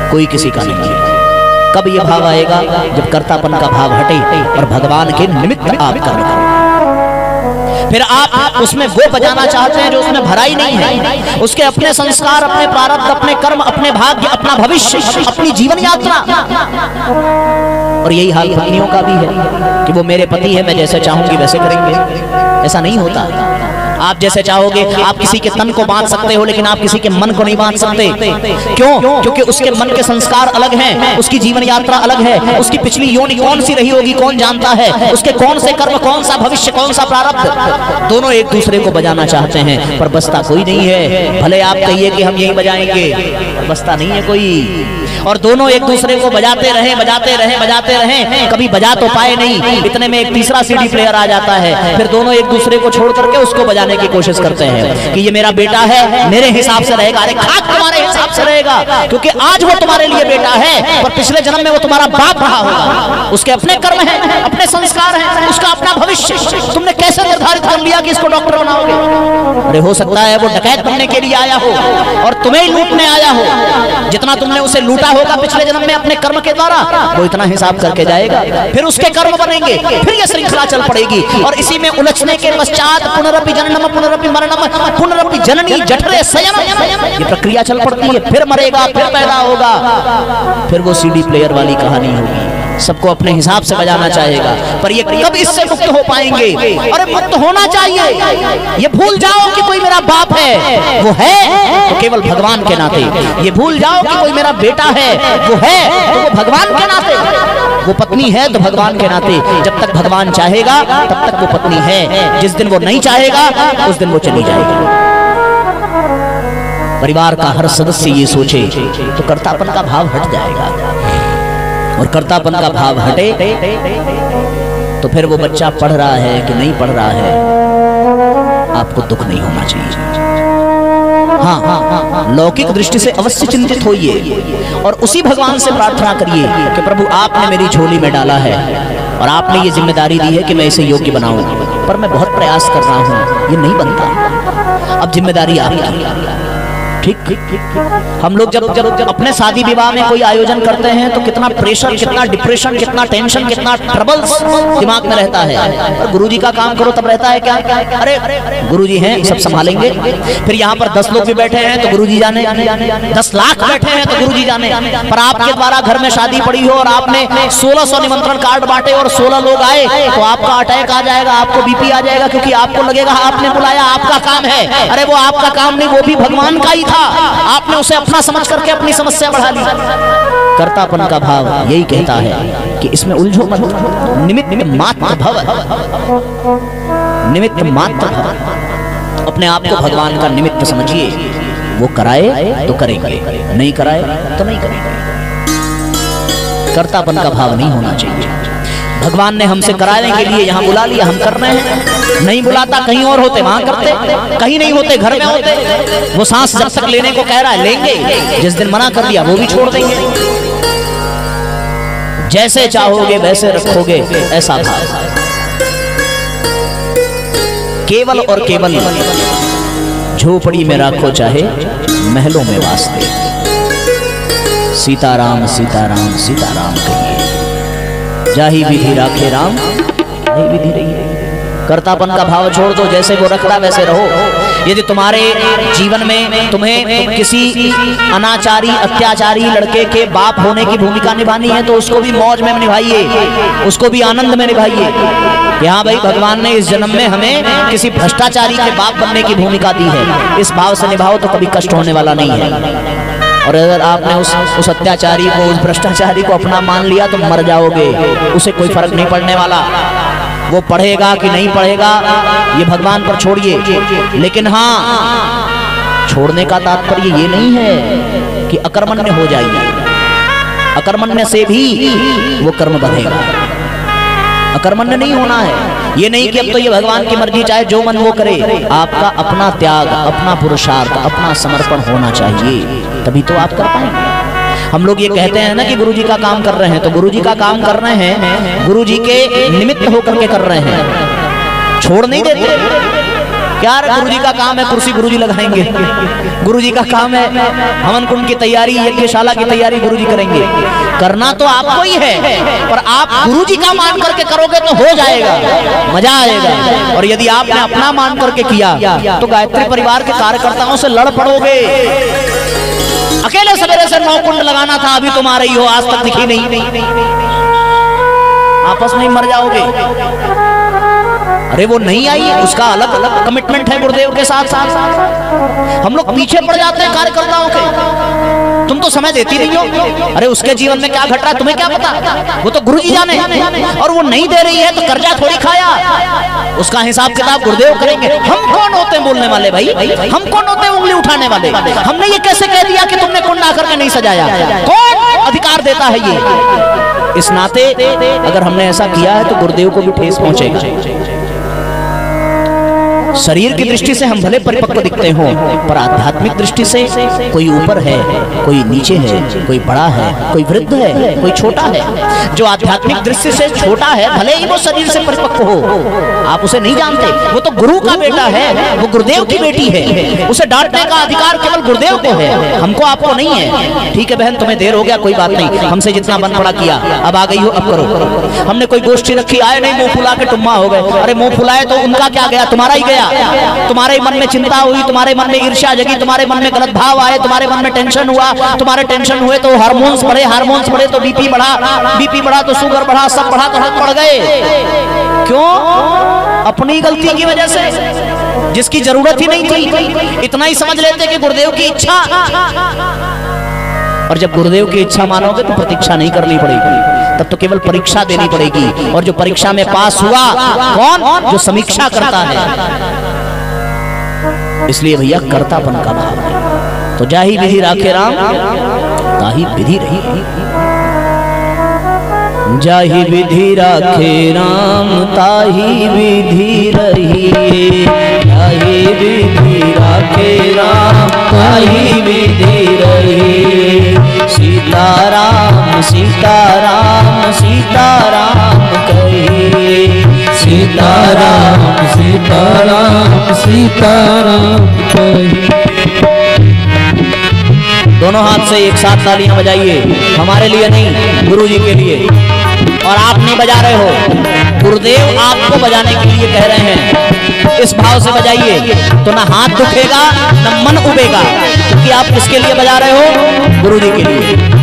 कोई किसी का नहीं है। कब ये भाव आएगा? जब कर्तापन का भाव हटे और भगवान के निमित्त आप कर्म करें। फिर आप उसमें वो बजाना चाहते हैं जो उसमें भरा ही नहीं है। उसके अपने संस्कार, अपने प्रारब्ध, अपने कर्म, अपने भाग्य, अपना भविष्य, अपनी जीवन यात्रा। और यही हाल पत्नियों का भी है कि वो मेरे पति है, मैं जैसे चाहूंगी वैसे करेंगे। ऐसा नहीं होता। आप जैसे चाहोगे, आप किसी के तन को बांध सकते हो, लेकिन आप किसी के मन को नहीं बांध सकते। क्यों? क्योंकि उसके मन के संस्कार अलग हैं, उसकी जीवन यात्रा अलग है, उसकी पिछली योनि कौन सी रही होगी कौन जानता है, उसके कौन से कर्म, कौन सा भविष्य, कौन सा प्रारब्ध। दोनों एक दूसरे को बजाना चाहते हैं, पर बसता कोई नहीं है। भले आप कहिए कि हम यही बजाएंगे, बसता नहीं है कोई। और दोनों एक दूसरे को बजाते रहे, बजाते रहे, बजाते रहे, कभी बजा तो पाए नहीं। इतने में एक तीसरा सीडी प्लेयर आ जाता है, फिर दोनों एक दूसरे को छोड़ करके उसको बजाने की कोशिश करते हैं कि ये मेरा बेटा है, मेरे हिसाब से रहेगा। अरे खाक तुम्हारे हिसाब से रहेगा, क्योंकि आज वो तुम्हारे लिए बेटा है, पर पिछले जन्म में वो तुम्हारा बाप रहा होगा। उसके अपने कर्म हैं, अपने संस्कार हैं, उसका अपना भविष्य। तुमने कैसे निर्धारित कर लिया कि इसको डॉक्टर बनाओगे? अरे हो सकता है वो डकैत बनने के लिए आया हो और तुम्हें लूटने आया हो। जितना तुमने उसे लूटा होगा पिछले जन्म में अपने कर्म के द्वारा, वो इतना हिसाब करके जाएगा। फिर उसके कर्म बनेंगे, फिर ये श्रृंखला चल पड़ेगी। और इसी में उलझने के पश्चात पुनरपि जन्म, पुनरपि मरणम, पुनरपि जननी जठरे शयनम, ये प्रक्रिया चल पड़ती है। फिर मरेगा, फिर पैदा होगा, फिर वो सीडी प्लेयर वाली कहानी होगी। सबको अपने हिसाब से बजाना चाहेगा, पर ये कब इससे मुक्त हो पाएंगे? अरे मुक्त होना चाहिए। ये भूल जाओ कि कोई मेरा बाप है, वो है तो केवल भगवान के नाते। ये भूल जाओ कि कोई मेरा बेटा है, वो है तो वो भगवान के नाते। वो पत्नी है तो भगवान के नाते। जब तक भगवान चाहेगा तब तक वो पत्नी है। जिस दिन वो नहीं चाहेगा उस दिन वो चली जाएगी। परिवार का हर सदस्य ये सोचे तो कर्तापन का भाव हट जाएगा। और कर्तापन का भाव हटे तो फिर वो बच्चा पढ़ रहा है कि नहीं पढ़ रहा है, आपको दुख नहीं होना चाहिए। हाँ, लौकिक दृष्टि से अवश्य चिंतित होइए और उसी भगवान से प्रार्थना करिए कि प्रभु आपने मेरी झोली में डाला है और आपने ये जिम्मेदारी दी है कि मैं इसे योग्य बनाऊं, पर मैं बहुत प्रयास कर रहा हूं, ये नहीं बनता। अब जिम्मेदारी आपकी। ठीक, हम लोग जब अपने शादी विवाह में कोई आयोजन करते हैं तो कितना प्रेशर, कितना डिप्रेशन, कितना टेंशन, कितना ट्रबल्स दिमाग में रहता है। और गुरुजी का काम करो तब रहता है क्या, अरे गुरुजी हैं सब संभालेंगे। फिर यहाँ पर 10 लोग भी बैठे हैं तो गुरुजी जाने, 10 लाख बैठे हैं तो गुरुजी जाने। पर आपके द्वारा घर में शादी पड़ी हो और आपने 1600 निमंत्रण कार्ड बांटे और 16 लोग आए तो आपका अटैक आ जाएगा, आपको बीपी आ जाएगा, क्योंकि आपको लगेगा आपने बुलाया, आपका काम है। अरे वो आपका काम नहीं, वो भी भगवान का ही था, आपने उसे अपना समझ करके अपनी समस्या बढ़ा ली। कर्तापन का भाव यही कहता है कि इसमें उलझो मत। निमित्त मात्र भव, निमित्त मात्र भव। अपने आप को भगवान का निमित्त समझिए, वो कराए तो करेंगे, नहीं कराए तो नहीं करेंगे। कर्तापन का भाव नहीं होना चाहिए। भगवान ने हमसे कराने के लिए यहाँ बुला लिया, हम कर रहे हैं। नहीं बुलाता कहीं और होते वहां करते, कहीं नहीं होते घर में होते। वो सांस जब तक लेने को कह रहा है लेंगे, जिस दिन मना कर दिया वो भी छोड़ देंगे। जैसे चाहोगे वैसे रखोगे, ऐसा भाव। केवल और केवल झोपड़ी में रखो चाहे महलों में वास्ते। सीताराम सीताराम सीताराम कहिए, जाही विधि राखे राम, नहीं विधि रही है। कर्तापन का भाव छोड़ दो, जैसे वो रख रहा वैसे रहो। यदि तुम्हारे जीवन में तुम्हें किसी अनाचारी अत्याचारी लड़के के बाप होने की भूमिका निभानी है तो उसको भी मौज में निभाइए, उसको भी आनंद में निभाइए कि हाँ भाई भगवान ने इस जन्म में हमें किसी भ्रष्टाचारी के बाप बनने की भूमिका दी है। इस भाव से निभाओ तो कभी कष्ट होने वाला नहीं है। और अगर आपने उस अत्याचारी को, उस भ्रष्टाचारी को अपना मान लिया तो मर जाओगे, उसे कोई फर्क नहीं पड़ने वाला। वो पढ़ेगा कि नहीं पढ़ेगा ये भगवान पर छोड़िए। लेकिन हाँ, छोड़ने का तात्पर्य ये नहीं है कि अकर्मण्य हो जाइए। अकर्मण्य से भी वो कर्म बढ़ेगा, अकर्मण्य नहीं होना है। ये नहीं कि अब तो ये भगवान की मर्जी, चाहे जो मन वो करे। आपका अपना त्याग, अपना पुरुषार्थ, अपना समर्पण होना चाहिए, तभी तो आप कर पाएंगे। हम लोग ये कहते हैं ना कि गुरुजी का काम कर रहे हैं, तो गुरुजी का काम कर रहे हैं, गुरुजी के निमित्त होकर के कर रहे हैं, छोड़ नहीं देते। क्या गुरुजी का काम है कुर्सी गुरुजी लगाएंगे, गुरुजी का काम है हवन कुंड की तैयारी, यज्ञशाला की तैयारी गुरुजी करेंगे। करना तो आपको ही है, पर आप गुरुजी का मान करके करोगे तो हो जाएगा, मजा आएगा। और यदि आपने अपना मान करके किया तो गायत्री परिवार के कार्यकर्ताओं से लड़ पड़ोगे। अकेले सवेरे से 9 कुंड लगाना था, अभी तुम आ रही हो, आज तक दिखी नहीं, आपस में ही मर जाओगे। अरे वो नहीं आई, उसका अलग अलग कमिटमेंट है गुरुदेव के साथ साथ। हम लोग पीछे पड़ जाते हैं कार्यकर्ताओं के, तुम तो समय देती नहीं हो। अरे उसके जीवन में क्या घट रहा है तुम्हें क्या पता, वो तो गुरुजी जाने। और वो नहीं दे रही है तो कर्जा थोड़ी खाया, उसका हिसाब किताब गुरुदेव करेंगे। हम कौन होते हैं बोलने वाले भाई, हम कौन होते हैं उंगली उठाने वाले। हमने ये कैसे कह दिया कि तुमने कुंड आकर के नहीं सजाया, कौन अधिकार देता है ये। इस नाते अगर हमने ऐसा किया है तो गुरुदेव को भी ठेस पहुंचेगा। शरीर की दृष्टि से हम भले परिपक्व दिखते हों, पर आध्यात्मिक दृष्टि से कोई ऊपर है, कोई नीचे है, कोई बड़ा है, कोई वृद्ध है, कोई छोटा है। जो आध्यात्मिक दृष्टि से छोटा है, भले ही वो शरीर से परिपक्व हो, आप उसे नहीं जानते। वो तो गुरु का बेटा है, वो गुरुदेव की बेटी है, उसे डांटने का अधिकार केवल गुरुदेव को है, हमको आपको नहीं है। ठीक है बहन, तुम्हें देर हो गया, कोई बात नहीं, हमसे जितना बन पड़ा किया, अब आ गई हो, अब करो। हमने कोई गोष्ठी रखी, आए नहीं, मुंह फुला के टुम्मा हो गए। अरे मुंह फुलाए तो उनका क्या गया, तुम्हारा ही गया। तुम्हारे मन में चिंता हुई, तुम्हारे मन में ईर्ष्या जगी, तुम्हारे मन में गलत भाव आए, तुम्हारे मन में टेंशन हुआ, तुम्हारे टेंशन हुए तो हार्मोन्स बढ़े, हार्मोन्स बढ़े तो बीपी बढ़ा, बीपी बढ़ा तो शुगर बढ़ा, सब बढ़ा तो हम बढ़ गए। क्यों? अपनी गलती की वजह से, जिसकी जरूरत ही नहीं थी। इतना ही समझ लेते कि गुरुदेव की इच्छा, और जब गुरुदेव की इच्छा मानोगे तो प्रतीक्षा नहीं करनी पड़ेगी, तब तो केवल परीक्षा देनी पड़ेगी। और जो परीक्षा में पास हुआ, कौन? जो समीक्षा करता है। इसलिए भैया कर्तापन का भाव है। तो जाही विधि राखे राम, ताही विधि रही। जाही विधि राखे राम, ताही विधि रही। जाही विधि राखे राम, सीताराम कहिए। सीताराम सीताराम सीताराम कहिए। दोनों हाथ से एक साथ तालियां बजाइए, हमारे लिए नहीं, गुरु जी के लिए। और आप नहीं बजा रहे हो, गुरुदेव आपको बजाने के लिए कह रहे हैं। इस भाव से बजाइए तो ना हाथ दुखेगा ना मन उबेगा, क्योंकि आप किसके लिए बजा रहे हो? गुरु जी के लिए।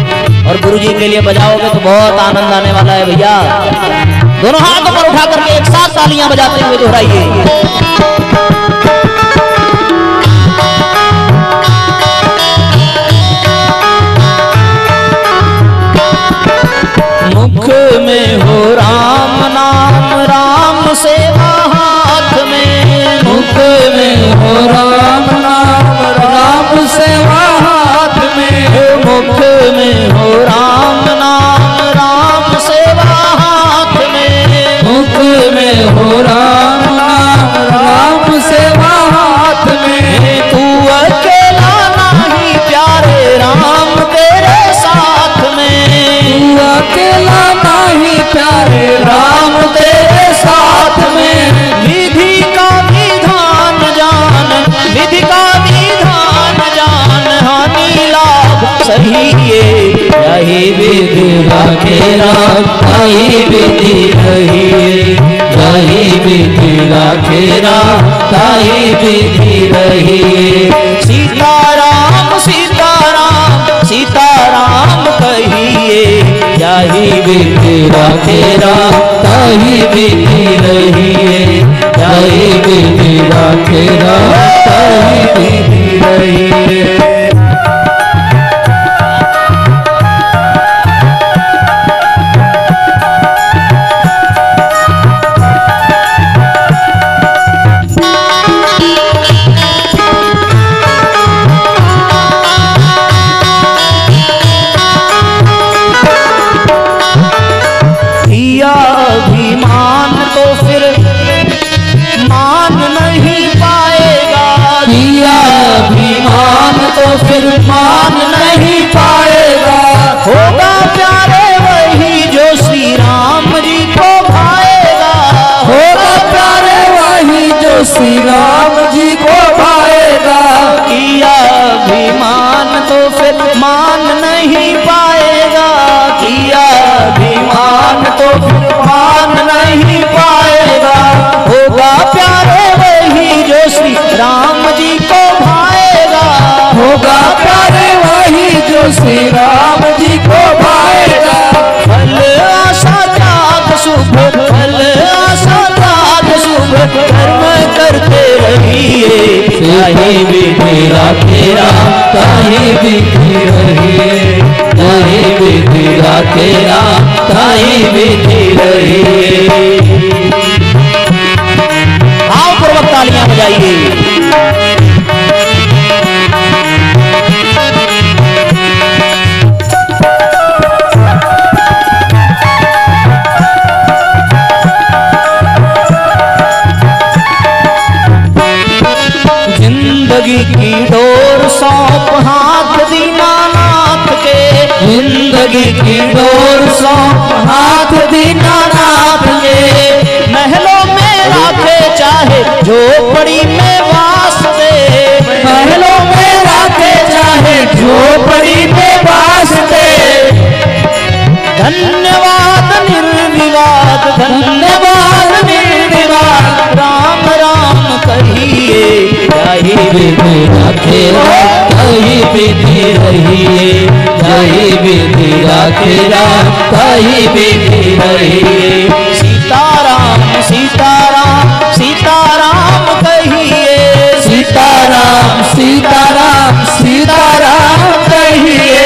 और गुरु जी के लिए बजाओगे तो बहुत आनंद आने वाला है भैया। दोनों हाथ ऊपर उठा करके एक साथ तालियां बजाते हुए दोहराइए। मुख में हो राम नाम, राम सेवा हाथ में। मुख में हो राम नाम, राम सेवा हाथ में। मुख में हो राम नाम, राम सेवा हाथ में। मुख में हो राम नाम, राम सेवा हाथ में। तू अकेला नहीं प्यारे राम तेरे साथ में। तू अकेला नहीं प्यारे राम तेरे साथ में। विधि का विधान जान, विधि का विधान जान, हानि लाभ सही ये। यही विधि राखे राम, यही विधि रहिए। यही विधि राखे राम, यही विधि रहिए। सीताराम सीताराम सीताराम कहिए। यही विधि राखे राम, यही विधि रहिए। यही विधि राखे राम, यही विधि रहिए। अभिमान तो फिर मान नहीं पाएगा। किया अभिमान तो फिर मान नहीं पाएगा। होगा प्यारे वही जो श्री राम जी को भाएगा। होगा प्यारे वही जो श्री राम जी को भाएगा। किया अभिमान तो फिर मान नहीं पाएगा। किया अभिमान तो फिर मान नहीं पाएगा। होगा प्यारे वही जो श्री राम जी को भाएगा। होगा प्यारे वही जो श्री राम जी को भाएगा। फल आशा त्याग शुभ, फल आशा त्याग शुभ, कर्म करते रहिए। यही विधि राखे राम, यही विधि रहिए। यही विधि राखे राम, यही विधि रहिए। भावपूर्वक तालियां बजाइए। जिंदगी की डोर सौंप हाथ दीनानाथ के। जिंदगी की डोर सौंप हाथ दीनानाथ के। महलों में राखे चाहे झोपड़ी में वास दे। महलों में राखे चाहे झोपड़ी में वास दे। धन्यवाद निर्विवाद, धन्यवाद निर्विवाद, राम राम कहिए। यही विधि राखे राम, यही विधि रहिए। यही विधि राखे राम, यही विधि रहिए। सीताराम सीताराम सीताराम कहिए। सीताराम सीताराम सीताराम कहिए।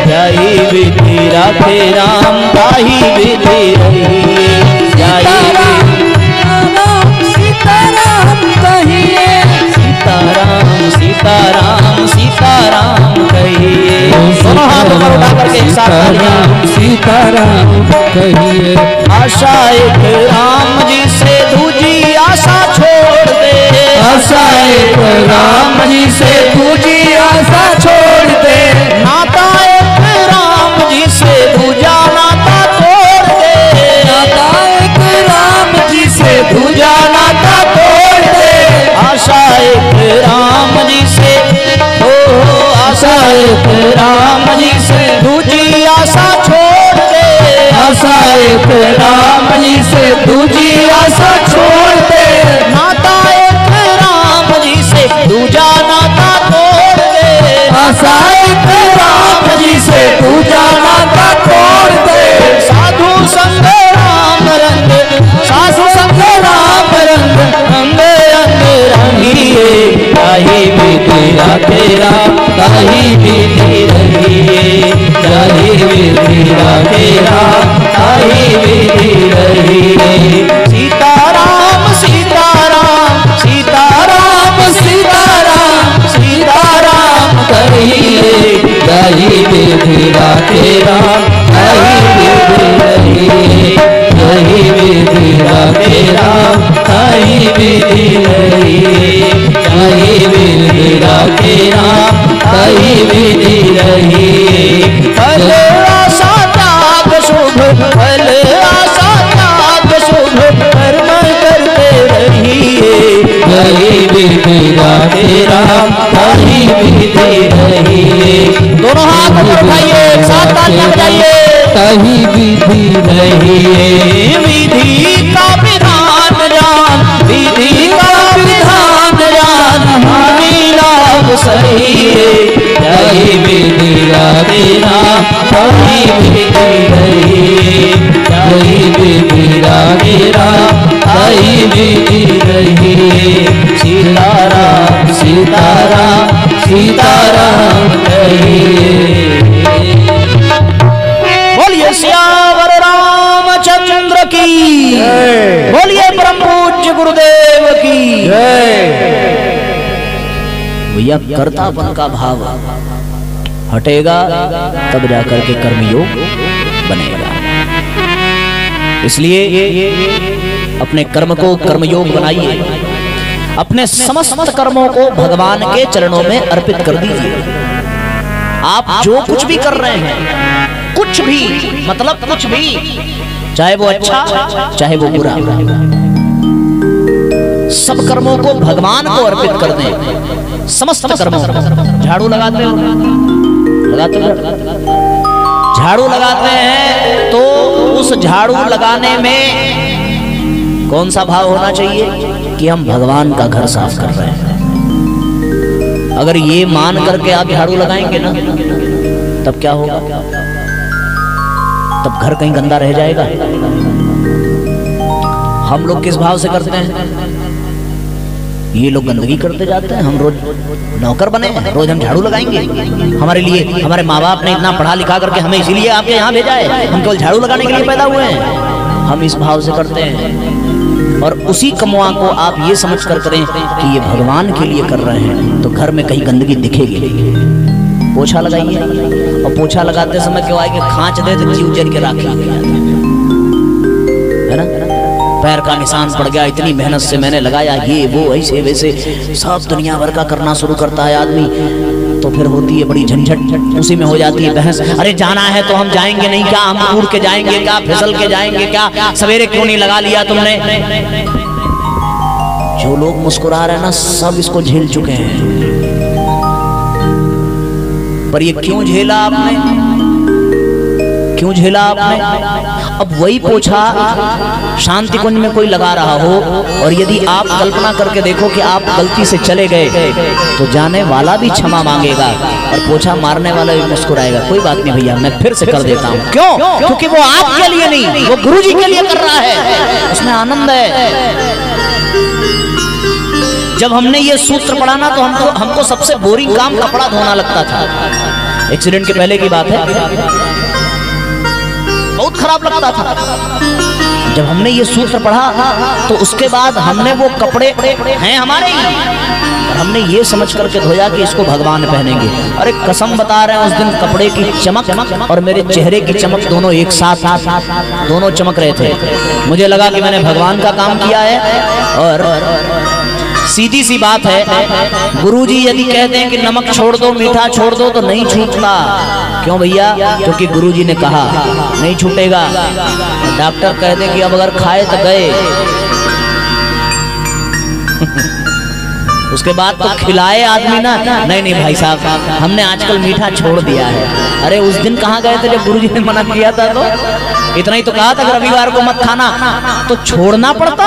यही विधि राखे राम, ताही विधि रहिए। सीताराम सीताराम कहिए। सीताराम सीताराम सीताराम कहिए। दोनों हाथ ऊपर उठा करके एक साथ तालियां। सीताराम कहिए। आशा एक राम जी से दूजी आशा छोड़ दे। आशा एक राम जी से दूजी आशा छोड़ दे। नाता एक राम जी से दूजा नाता तोड़ दे। से दूजी आशा छोड़ दे, नाता एक राम जी से दूजा नाता तोड़ दे, आशा एक राम जी से दूजा नाता तोड़ दे। साधु संग राम रंग, साधु संग राम रंग, अंग अंग रंगिए, ताही विधि तेरा, ताही विधि रहिए, ताही विधि तेरा, ताही विधि रहिए। सीताराम सीताराम सीताराम सीताराम सीताराम करिए, ताही विधि तेरा, ताही विधि रहिए, ताही विधि तेरा, ताही विधि रहिए, ताही विधि तेरा, ताही विधि रहिए। फल आशा त्याग शुभ, फल आशा त्याग शुभ, कर्म करते रहिए, ताही विधि तेरा, ताही विधि रहिए। दोनों हाथ ऊपर उठाइए, एक साथ तालियां बजाइए। ताही विधि रहिए, विधि का विधान जान, विधि का विधान जान, हमारी लाभ सही है, ताही विधि तेरा, ताही विधि रहिए, ताही विधि तेरा, ताही विधि रहिए। सीताराम सीताराम सीताराम कहिए। बोलिए सियावर रामचंद्र की, बोलिए परम पूज्य गुरुदेव की। भैया कर्तापन का भाव हटेगा तब जाकर के कर्मयोग बनेगा। इसलिए अपने कर्म को कर्मयोग बनाइए, अपने समस्त कर्मों को भगवान के चरणों में अर्पित कर दीजिए। आप जो कुछ भी कर रहे हैं, कुछ भी मतलब कुछ भी, चाहे वो अच्छा चाहे वो बुरा, सब कर्मों को भगवान को अर्पित कर दें। समस्त कर्मों, झाड़ू लगाते हो, लगाते हो, झाड़ू लगाते हैं तो उस झाड़ू लगाने में कौन सा भाव होना चाहिए कि हम भगवान का घर साफ कर रहे हैं। अगर ये मान करके आप झाड़ू लगाएंगे ना, तब क्या होगा? तब घर कहीं गंदा रह जाएगा। हम लोग किस भाव से करते हैं? ये लोग गंदगी करते जाते हैं, हम रोज नौकर बने हैं, रोज हम झाड़ू लगाएंगे। हमारे लिए हमारे माँ बाप ने इतना पढ़ा लिखा करके हमें इसीलिए आपके यहाँ भेजा है, हम केवल झाड़ू लगाने के लिए पैदा हुए हैं। हम इस भाव से करते हैं और उसी कमुआ को आप ये समझ कर करें कि ये भगवान के लिए कर रहे हैं, तो घर में कहीं गंदगी दिखेगी नहीं। पोछा लगाइए, और पोछा लगाते समय क्यों आए कि खांच दे तो जीव जल के राखी है ना, पैर का निशान पड़ गया, इतनी मेहनत से मैंने लगाया, ये वो ऐसे वैसे सब दुनिया भर का करना शुरू करता है आदमी, तो फिर होती है बड़ी झंझट, उसी में हो जाती है बहस। अरे जाना है तो हम जाएंगे नहीं क्या? हम उड़ के जाएंगे क्या? फिसल के जाएंगे क्या? सवेरे क्यों नहीं लगा लिया तुमने? जो लोग मुस्कुरा रहे हैं ना, सब इसको झेल चुके हैं। पर ये क्यों झेला आपने? क्यों झेला आपने? अब वही पोछा शांति कुंज में कोई लगा रहा हो, और यदि आप कल्पना करके देखो कि आप गलती से चले गए, तो जाने वाला भी क्षमा मांगेगा और पोछा मारने वाला भी मुस्कुराएगा। कोई बात नहीं भैया, मैं फिर से कर देता हूँ। क्यों? क्योंकि वो आपके लिए नहीं, वो गुरु जी के लिए कर रहा है, उसमें आनंद है। जब हमने ये सूत्र पढ़ा ना, तो हमको सबसे बोरिंग काम कपड़ा धोना लगता था। एक्सीडेंट के पहले की बात है, बहुत खराब लगता था। जब हमने ये सूत्र पढ़ा तो उसके बाद हमने वो कपड़े हैं हमारे ही, और हमने ये समझ करके धोया कि इसको भगवान पहनेंगे। अरे कसम बता रहे हैं, उस दिन कपड़े की चमक और मेरे चेहरे की चमक दोनों एक साथ दोनों चमक रहे थे। मुझे लगा कि मैंने भगवान का काम किया है। और सीधी सी बात है, गुरुजी यदि कहते हैं कि नमक छोड़ दो, मीठा छोड़ दो, तो नहीं छूटता। क्यों भैया? क्योंकि गुरुजी ने कहा नहीं छूटेगा। डॉक्टर कहते कि अब अगर खाए तो गए उसके बाद तो खिलाए आदमी ना, नहीं नहीं भाई साहब हमने आजकल मीठा छोड़ दिया है। अरे उस दिन कहाँ गए थे जब गुरुजी ने मना किया था? तो इतना ही तो कहा था कि रविवार को मत खाना, तो छोड़ना पड़ता,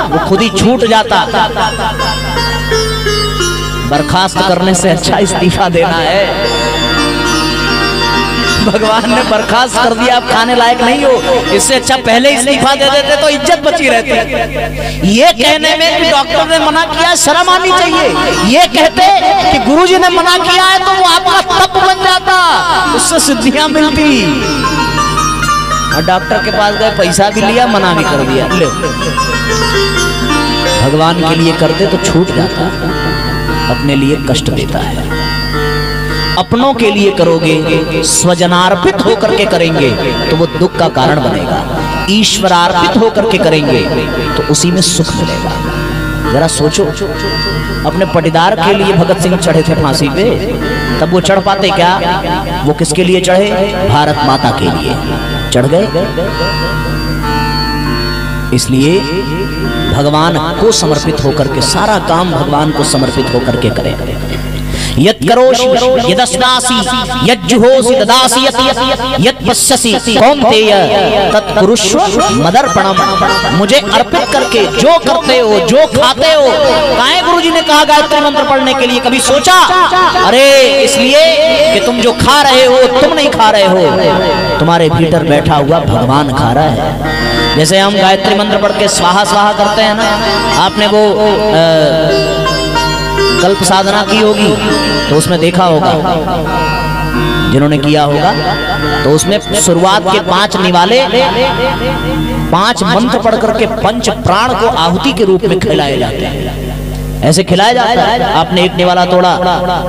वो खुद ही छूट जाता। बर्खास्त करने से अच्छा इस्तीफा देना है। भगवान ने बर्खास्त कर दिया, आप खाने लायक नहीं हो, इससे अच्छा पहले इस्तीफा दे देते तो इज्जत बची रहती। ये कहने में कि डॉक्टर ने मना किया शर्म आनी चाहिए। ये कहते कि गुरुजी ने मना किया है तो वो आपका तप बन जाता, उससे सिद्धियां मिलती। और डॉक्टर के पास गए, पैसा भी लिया, मना भी कर दिया। ले भगवान के लिए करते तो छूट जाता, अपने लिए कष्ट देता है। अपनों के लिए करोगे, स्वजनार्पित होकर के करेंगे तो वो दुख का कारण बनेगा। ईश्वरार्पित होकर के करेंगे तो उसी में सुख मिलेगा। जरा सोचो, अपने पटीदार के लिए भगत सिंह चढ़े थे फांसी पे, तब वो चढ़ पाते क्या? वो किसके लिए चढ़े? भारत माता के लिए चढ़ गए। इसलिए भगवान को समर्पित होकर के सारा काम भगवान को समर्पित होकर के करें। यत् करोषि यदस्नासि यज्जुहोसि ददासि यत् पश्यसि कौन्तेय तत्कुरुष्व मदर्पणम। मुझे अर्पित करके जो करते हो, जो खाते हो। काहे गुरुजी ने कहा गायत्री मंत्र पढ़ने के लिए? कभी सोचा? अरे इसलिए कि तुम जो खा रहे हो तुम नहीं खा रहे हो, तुम्हारे भीतर बैठा हुआ भगवान खा रहा है। जैसे हम गायत्री मंत्र पढ़ के स्वाहा स्वाहा करते हैं ना, आपने वो कल्प साधना की होगी तो उसमें देखा होगा, जिन्होंने किया होगा तो उसमें शुरुआत के 5 निवाले 5 मंत्र पढ़ करके पंच प्राण को आहुति के रूप में खिलाए जाते हैं। ऐसे खिलाया जाता है। आपने एक निवाला तोड़ा,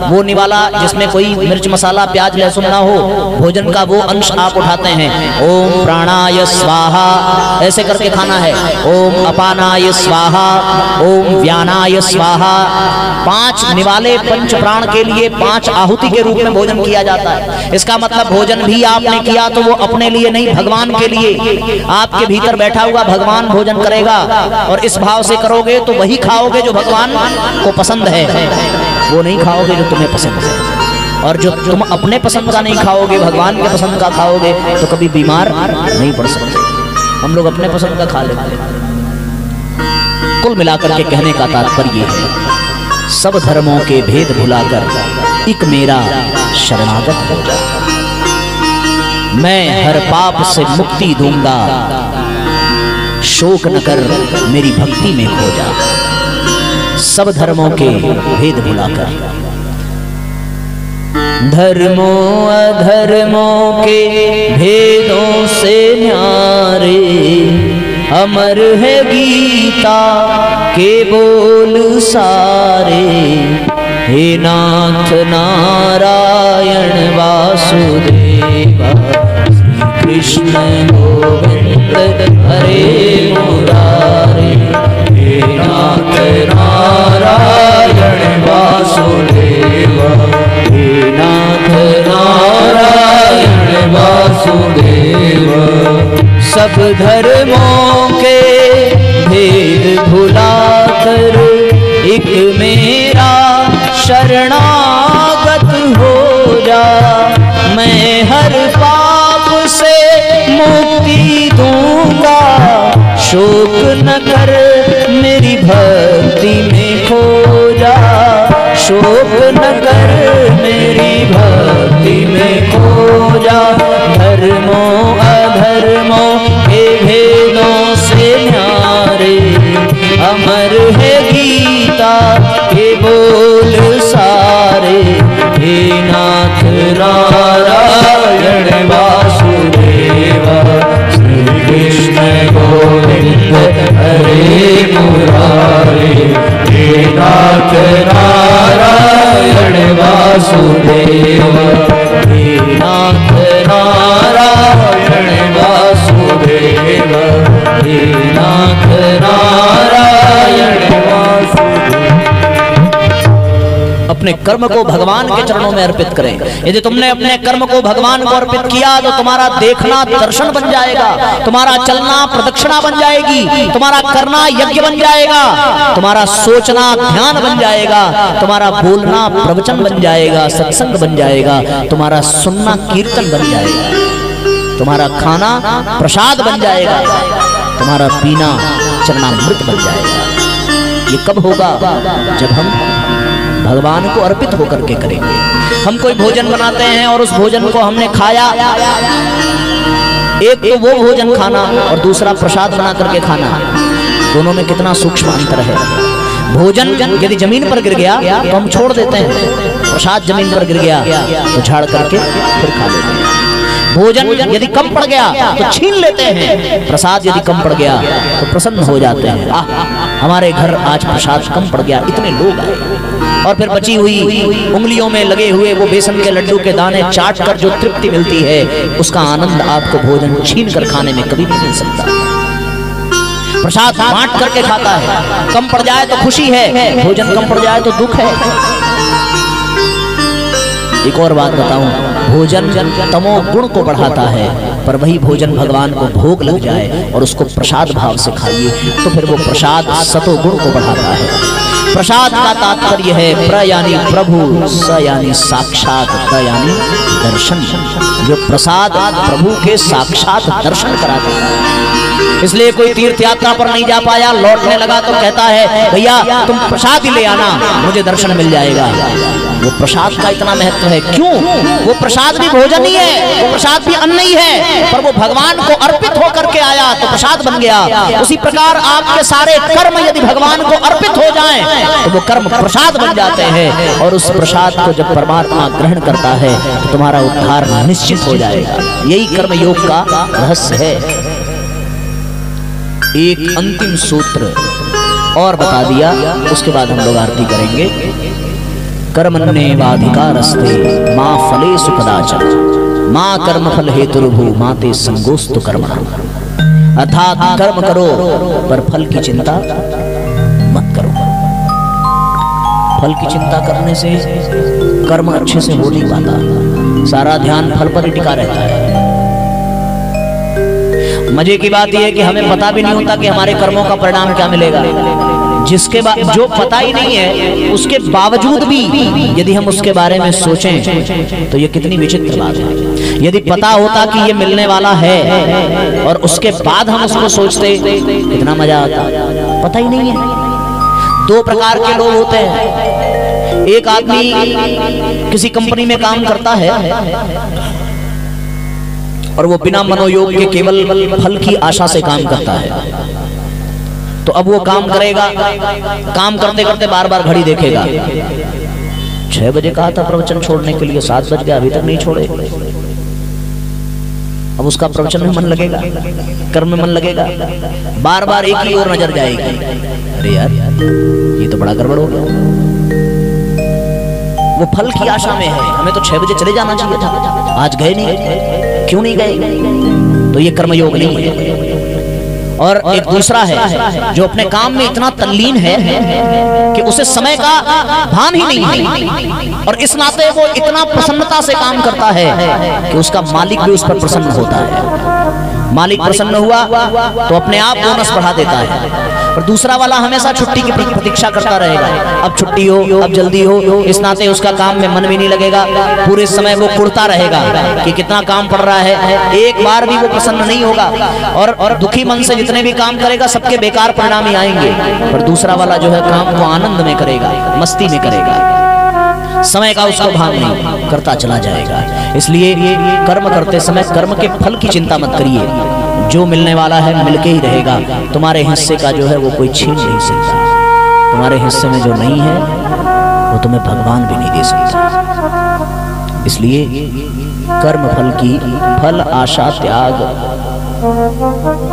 वो निवाला जिसमें कोई मिर्च मसाला प्याज लहसुन ना हो, भोजन का वो अंश आप उठाते हैं। ओम प्राणाय स्वाहा ऐसे करके खाना है। ओम अपानाय स्वाहा, ओम व्यानाय स्वाहा। 5 निवाले पंच प्राण के लिए 5 आहुति के रूप में भोजन किया जाता है। इसका मतलब भोजन भी आपने किया तो वो अपने लिए नहीं, भगवान के लिए। आपके भीतर बैठा हुआ भगवान भोजन करेगा और इस भाव से करोगे तो वही खाओगे जो भगवान को पसंद है, वो नहीं खाओगे जो तुम्हें पसंद है। और जो तुम अपने पसंद का नहीं खाओगे, भगवान के पसंद का खाओगे तो कभी बीमार नहीं पड़ सकते। हम लोग अपने पसंद का खा लेते हैं। कुल मिलाकर के कहने का तात्पर्य है, सब धर्मों के भेद भुलाकर एक मेरा शरणागत हो जा। मैं हर पाप से मुक्ति दूंगा, शोक न कर मेरी भक्ति में खो जा। सब धर्मों के भेद भुलाकर, धर्मों अधर्मों के भेदों से न्यारे अमर है गीता के बोल सारे। हे नाथ नारायण वासुदेवा, श्री कृष्ण गोविंद हरे मुरारे। हे नाथ नारायण वासुदेवा, हे नाथ नारायण वासुदेवा। सब धर्मों के भेद भुलाकर एक मेरा शरणागत हो जा। मैं हर पाप से मुक्ति दूंगा, शोक न कर मेरी भक्ति में खो जा। शोक न कर मेरी भक्ति में खो जा। धर्मों अधर्मों के भेदों से न्यारे अमर है गीता के बोल सारे। हे नाथ नारायण वासुदेवा, श्री कृष्ण गोविंद हरे मुरारे। हे नाथ नारायण वासुदेवा, हे नाथ नारायण वासुदेवा, हे नाथ नारायण वासुदेवा। अपने कर्म को भगवान के चरणों में अर्पित करें। यदि तुमने अपने कर्म को भगवान को अर्पित किया तो तुम्हारा देखना दर्शन बन जाएगा, तुम्हारा चलना प्रदक्षिणा बन जाएगी, तुम्हारा करना यज्ञ बन जाएगा, तुम्हारा सोचना ध्यान बन जाएगा, तुम्हारा बोलना प्रवचन बन जाएगा, सत्संग बन जाएगा, तुम्हारा सुनना कीर्तन बन जाएगा, तुम्हारा खाना प्रसाद बन जाएगा, तुम्हारा पीना चरणामृत बन जाएगा। ये कब होगा? जब हम भगवान को अर्पित होकर के करेंगे। हम कोई भोजन बनाते हैं और उस भोजन को हमने खाया, एक तो वो भोजन खाना और दूसरा प्रसाद बना करके खाना, दोनों में कितना सूक्ष्म अंतर है। भोजन यदि जमीन पर गिर गया तो हम छोड़ देते हैं, प्रसाद जमीन पर गिर गया तो झाड़ करके फिर खा लेते हैं। भोजन यदि कम पड़ गया तो छीन लेते हैं, प्रसाद यदि कम पड़ गया तो प्रसन्न हो जाते हैं। हमारे घर आज प्रसाद कम पड़ गया, इतने लोग आए, और फिर बची हुई उंगलियों में लगे हुए वो बेसन के लड्डू के दाने चाट कर जो तृप्ति मिलती है, उसका आनंद आपको भोजन छीन कर खाने में कभी नहीं मिल सकता। प्रसाद बांट करके खाता है, कम पड़ जाए तो खुशी है, भोजन कम पड़ जाए तो दुख है। एक और बात बताऊं, भोजन तमो गुण को बढ़ाता है, पर वही भोजन भगवान को भोग लग जाए और उसको प्रसाद भाव से खाइए तो फिर वो प्रसाद सतो गुण को बढ़ाता है। प्रसाद का तात्पर्य है प्र यानी प्रभु, स यानी साक्षात, द यानी दर्शन। जो प्रसाद प्रभु के साक्षात दर्शन कराता है। इसलिए कोई तीर्थ यात्रा पर नहीं जा पाया, लौटने लगा तो कहता है भैया तुम प्रसाद ही ले आना, मुझे दर्शन मिल जाएगा। वो प्रसाद का इतना महत्व है। क्यों? वो प्रसाद भी भोजन ही है, वो प्रसाद भी अन्न ही है, पर वो भगवान को अर्पित होकर के आया तो प्रसाद बन गया। उसी प्रकार आपके सारे कर्म यदि भगवान को अर्पित हो जाएं तो वो कर्म प्रसाद बन जाते हैं, और उस प्रसाद को जब परमात्मा ग्रहण करता है तो तुम्हारा उद्धार निश्चित हो जाएगा। यही कर्म योग का रहस्य है। एक अंतिम सूत्र और बता दिया, उसके बाद हम लोग आरती करेंगे। कर्मण्येवाधिकारस्ते मां फलेषु कदाचन मां कर्मफल हेतुर्भु माते संगोस्तु कर्मणः। अर्थात कर्म करो पर फल की चिंता मत करो। फल की चिंता करने से कर्म अच्छे से हो नहीं पाता, सारा ध्यान फल पर ही टिका रहता है। मजे की बात यह है कि हमें पता भी नहीं होता कि हमारे कर्मों का परिणाम क्या मिलेगा। जिसके जो पता ही नहीं है उसके बावजूद भी यदि हम उसके बारे में सोचें तो ये कितनी विचित्र बात है। यदि पता होता कि ये मिलने वाला है और उसके बाद हम उसको सोचते, कितना मजा आता। पता ही नहीं है। दो प्रकार के लोग होते हैं। एक आदमी किसी कंपनी में काम करता है और वो बिना मनोयोग के केवल फल की आशा से काम करता है। तो अब वो काम करेगा, काम करते करते बार बार घड़ी देखेगा। 6 बजे कहा था प्रवचन छोड़ने के लिए, 7 बज गया, अभी तक नहीं छोड़े। अब उसका प्रवचन में मन लगेगा, कर्म में मन लगेगा, बार बार एक ही ओर नजर जाएगी। अरे यार ये तो बड़ा गड़बड़ हो गया। वो फल की आशा में है, हमें तो 6 बजे चले जाना चाहिए था, आज गए नहीं, क्यों नहीं गए? तो ये कर्मयोग नहीं है। और एक दूसरा है जो अपने काम में इतना तल्लीन है कि उसे समय का भान ही नहीं है, और इस नाते वो इतना प्रसन्नता से काम करता है कि उसका मालिक भी उस पर प्रसन्न होता है। मालिक प्रसन्न हुआ तो अपने आप बोनस बढ़ा देता है। और दूसरा वाला हमेशा छुट्टी की प्रतीक्षा करता रहेगा, अब छुट्टी हो, अब जल्दी हो। इस नाते उसका काम में मन भी नहीं लगेगा, पूरे समय वो कुड़ता रहेगा कि कितना काम पड़ रहा है, एक बार भी वो प्रसन्न नहीं होगा। और दुखी मन से जितने भी काम करेगा सबके बेकार परिणाम ही आएंगे। पर दूसरा वाला जो है काम को आनंद में करेगा, मस्ती में करेगा, समय का उसको भान नहीं, करता चला जाएगा। इसलिए कर्म करते समय कर्म के फल की चिंता मत करिए, जो मिलने वाला है मिलके ही रहेगा। तुम्हारे हिस्से का जो है वो कोई छीन नहीं सकता। तुम्हारे हिस्से में जो नहीं है वो तुम्हें भगवान भी नहीं दे सकता। इसलिए कर्म फल की फल आशा त्याग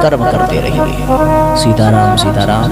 कर्म करते रहिए। सीताराम सीताराम।